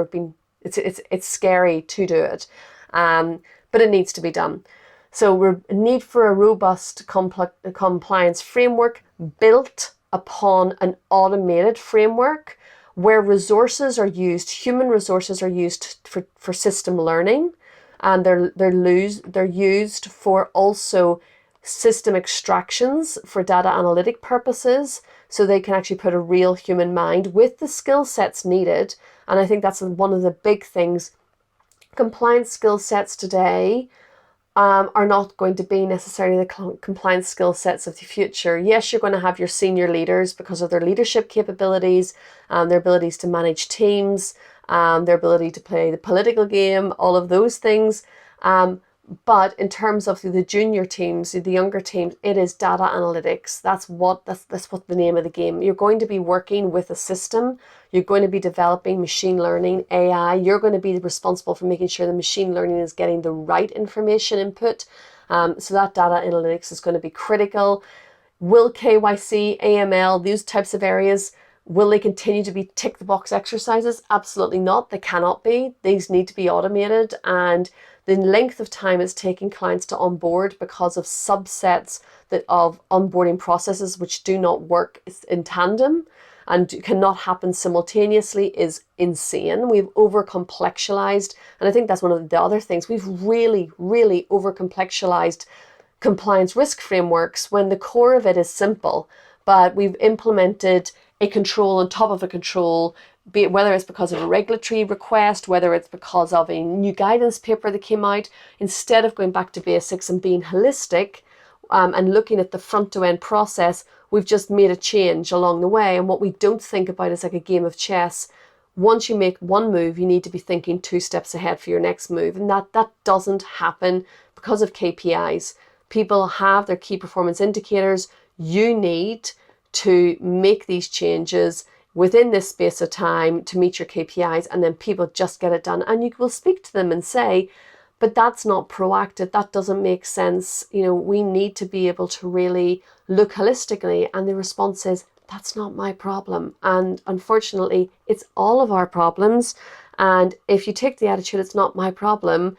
it's scary to do it, but it needs to be done. So we're in need for a robust compliance framework built upon an automated framework where resources are used, human resources are used for system learning, and they're used for also system extractions for data analytic purposes, so they can actually put a real human mind with the skill sets needed. And I think that's one of the big things. Compliance skill sets today are not going to be necessarily the compliance skill sets of the future. Yes, you're going to have your senior leaders because of their leadership capabilities, their abilities to manage teams, their ability to play the political game, all of those things. But in terms of the junior teams, the younger teams, it is data analytics. That's what the name of the game. You're going to be working with a system. You're going to be developing machine learning, AI. You're going to be responsible for making sure the machine learning is getting the right information input. So that data analytics is going to be critical. Will KYC, AML, these types of areas, will they continue to be tick the box exercises? Absolutely not. They cannot be. These need to be automated, and the length of time it's taking clients to onboard because of subsets of onboarding processes which do not work in tandem. and cannot happen simultaneously is insane. We've over-complexualized, and I think that's one of the other things. We've really, really over-complexualized compliance risk frameworks when the core of it is simple, but we've implemented a control on top of a control, be it whether it's because of a regulatory request, whether it's because of a new guidance paper that came out. Instead of going back to basics and being holistic and looking at the front to end process, we've just made a change along the way. And what we don't think about is like a game of chess. Once you make one move, you need to be thinking 2 steps ahead for your next move. And that doesn't happen because of KPIs. People have their key performance indicators. You need to make these changes within this space of time to meet your KPIs, and then people just get it done. And you will speak to them and say, but that's not proactive. That doesn't make sense. We need to be able to really look holistically. And the response is, that's not my problem. And unfortunately, it's all of our problems. And if you take the attitude, it's not my problem,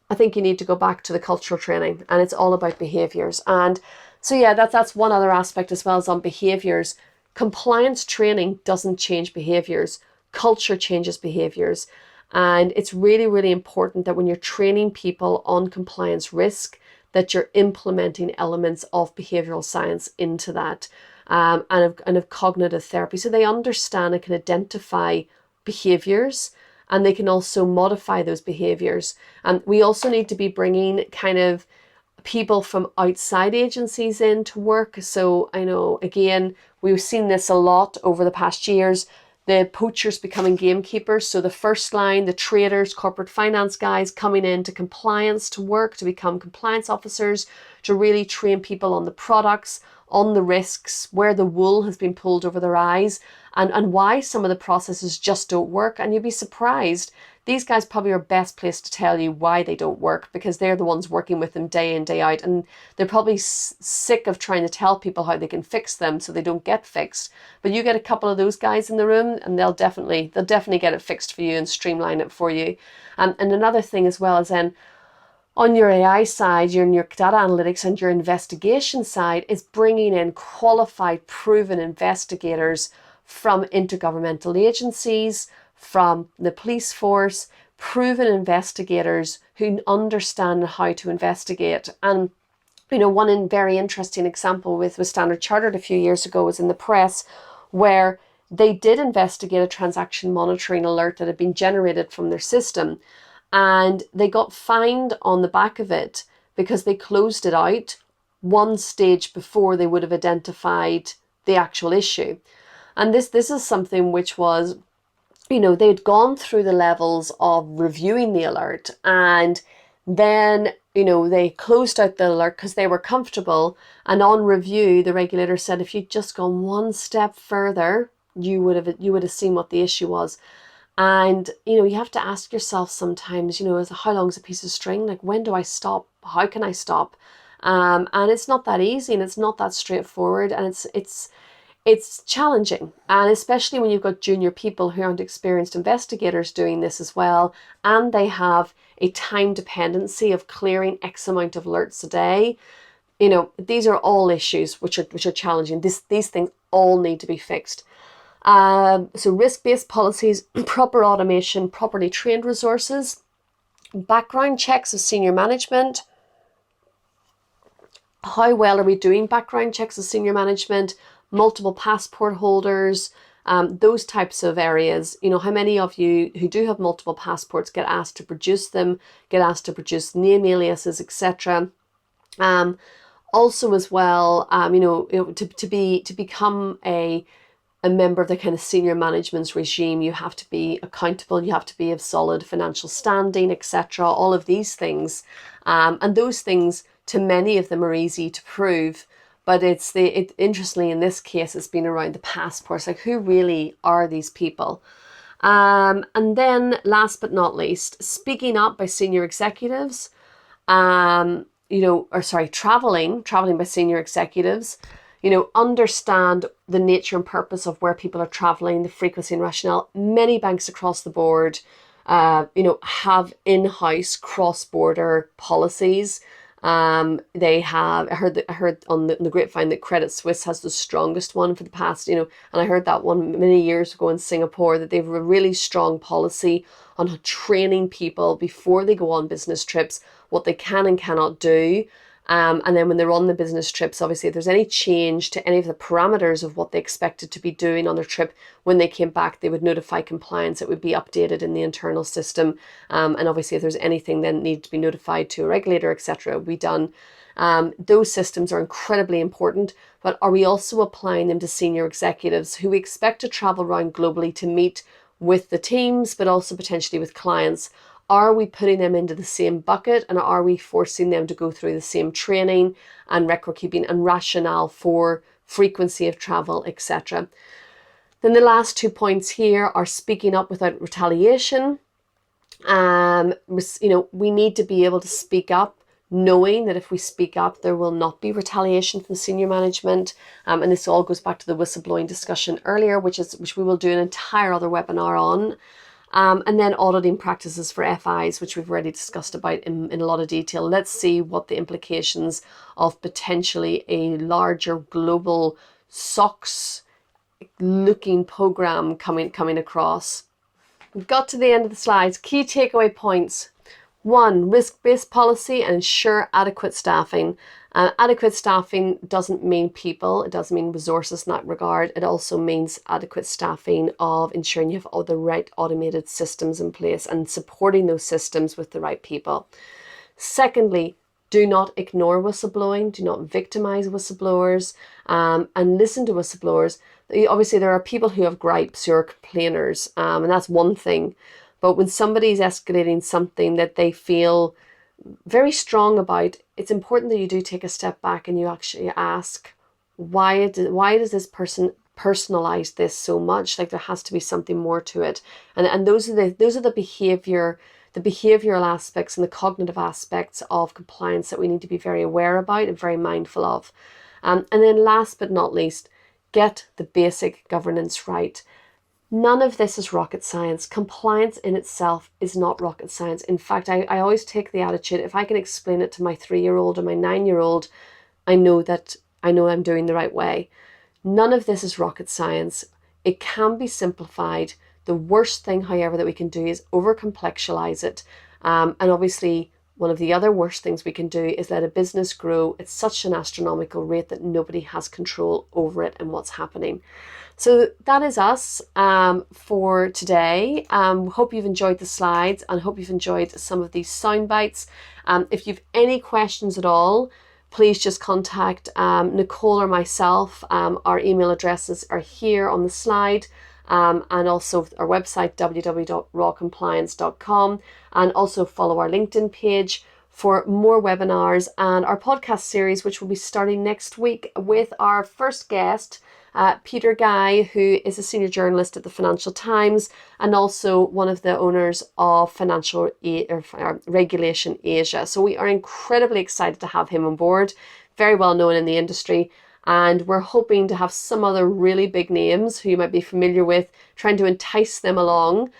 I think you need to go back to the cultural training, and it's all about behaviors. And so, yeah, that's one other aspect as well as on behaviors. Compliance training doesn't change behaviors. Culture changes behaviors. And it's really, really important that when you're training people on compliance risk, that you're implementing elements of behavioral science into that, and of cognitive therapy. So they understand and can identify behaviors, and they can also modify those behaviors. And we also need to be bringing kind of people from outside agencies in to work. So I know, again, we've seen this a lot over the past years, the poachers becoming gamekeepers. So the first line, the traders, corporate finance guys coming into compliance to work, to become compliance officers, to really train people on the products, on the risks, where the wool has been pulled over their eyes, and why some of the processes just don't work. And you'd be surprised. These guys probably are best placed to tell you why they don't work, because they're the ones working with them day in, day out. And they're probably sick of trying to tell people how they can fix them so they don't get fixed. But you get a couple of those guys in the room and they'll definitely get it fixed for you and streamline it for you. And another thing as well is then on your AI side, your data analytics and your investigation side is bringing in qualified, proven investigators from intergovernmental agencies, from the police force, proven investigators who understand how to investigate. And one very interesting example with Standard Chartered a few years ago was in the press, where they did investigate a transaction monitoring alert that had been generated from their system, and they got fined on the back of it because they closed it out one stage before they would have identified the actual issue. And this is something which was, they'd gone through the levels of reviewing the alert, and then, they closed out the alert because they were comfortable. And on review, the regulator said, if you'd just gone one step further, you would have seen what the issue was. And, you have to ask yourself sometimes, how long is a piece of string? Like, when do I stop? How can I stop? And it's not that easy, and it's not that straightforward, and it's challenging. And especially when you've got junior people who aren't experienced investigators doing this as well, and they have a time dependency of clearing X amount of alerts a day. These are all issues which are challenging. These things all need to be fixed. So risk-based policies, proper automation, properly trained resources, background checks of senior management. How well are we doing background checks of senior management? Multiple passport holders, those types of areas. How many of you who do have multiple passports get asked to produce them, get asked to produce name aliases, etc. Also as well, to become a member of the kind of senior management's regime, you have to be accountable, you have to be of solid financial standing, etc. All of these things. And those things, to many of them, are easy to prove. But interestingly, in this case, it's been around the passports. Like, who really are these people? And then last but not least, speaking up by senior executives, traveling by senior executives, understand the nature and purpose of where people are traveling, the frequency and rationale. Many banks across the board, have in-house cross-border policies. They have, I heard on the grapevine that Credit Suisse has the strongest one for the past, and I heard that one many years ago in Singapore, that they have a really strong policy on training people before they go on business trips, what they can and cannot do. And then when they're on the business trips, obviously, if there's any change to any of the parameters of what they expected to be doing on their trip, when they came back, they would notify compliance. It would be updated in the internal system. And obviously, if there's anything then needed to be notified to a regulator, etc., it would be done. Those systems are incredibly important, but are we also applying them to senior executives who we expect to travel around globally to meet with the teams, but also potentially with clients? Are we putting them into the same bucket, and are we forcing them to go through the same training and record keeping and rationale for frequency of travel, etc.? Then the last 2 points here are speaking up without retaliation. We need to be able to speak up, knowing that if we speak up, there will not be retaliation from senior management. And this all goes back to the whistleblowing discussion earlier, which we will do an entire other webinar on. And then auditing practices for FIs, which we've already discussed about in a lot of detail. Let's see what the implications of potentially a larger global SOX looking program coming across. We've got to the end of the slides. Key takeaway points. 1, risk-based policy and ensure adequate staffing. Adequate staffing doesn't mean people, it doesn't mean resources in that regard. It also means adequate staffing of ensuring you have all the right automated systems in place and supporting those systems with the right people. Secondly, do not ignore whistleblowing, do not victimize whistleblowers, and listen to whistleblowers. Obviously, there are people who have gripes, who are complainers, and that's one thing. But when somebody's escalating something that they feel very strong about, it's important that you do take a step back and you actually ask, why does this person personalize this so much? Like, there has to be something more to it. And those are the behavioral aspects and the cognitive aspects of compliance that we need to be very aware about and very mindful of. And then last but not least, get the basic governance right. None of this is rocket science. Compliance in itself is not rocket science. In fact, I always take the attitude, if I can explain it to my 3-year-old or my 9-year-old, I know I'm doing the right way. None of this is rocket science. It can be simplified. The worst thing, however, that we can do is over-complexialize it. And obviously, one of the other worst things we can do is let a business grow at such an astronomical rate that nobody has control over it and what's happening. So that is us for today. Hope you've enjoyed the slides and hope you've enjoyed some of these sound bites. If you've any questions at all, please just contact Nicole or myself. Our email addresses are here on the slide. And also our website, www.rawcompliance.com, and also follow our LinkedIn page for more webinars and our podcast series, which will be starting next week with our first guest, Peter Guy, who is a senior journalist at the Financial Times and also one of the owners of Financial Regulation Asia. So we are incredibly excited to have him on board, very well known in the industry. And we're hoping to have some other really big names who you might be familiar with, trying to entice them along.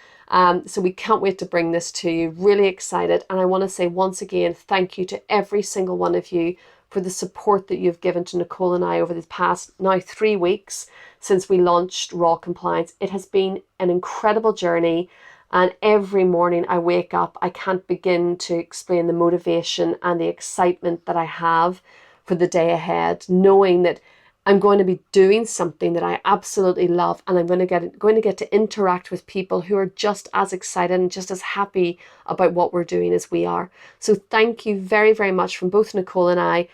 So we can't wait to bring this to you. Really excited. And I want to say once again, thank you to every single one of you for the support that you've given to Nicole and I over the past now 3 weeks since we launched Raw Compliance. It has been an incredible journey. And every morning I wake up, I can't begin to explain the motivation and the excitement that I have for the day ahead, knowing that I'm going to be doing something that I absolutely love, and I'm going to get to interact with people who are just as excited and just as happy about what we're doing as we are. So thank you very, very much from both Nicole and I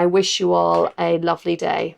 wish you all a lovely day.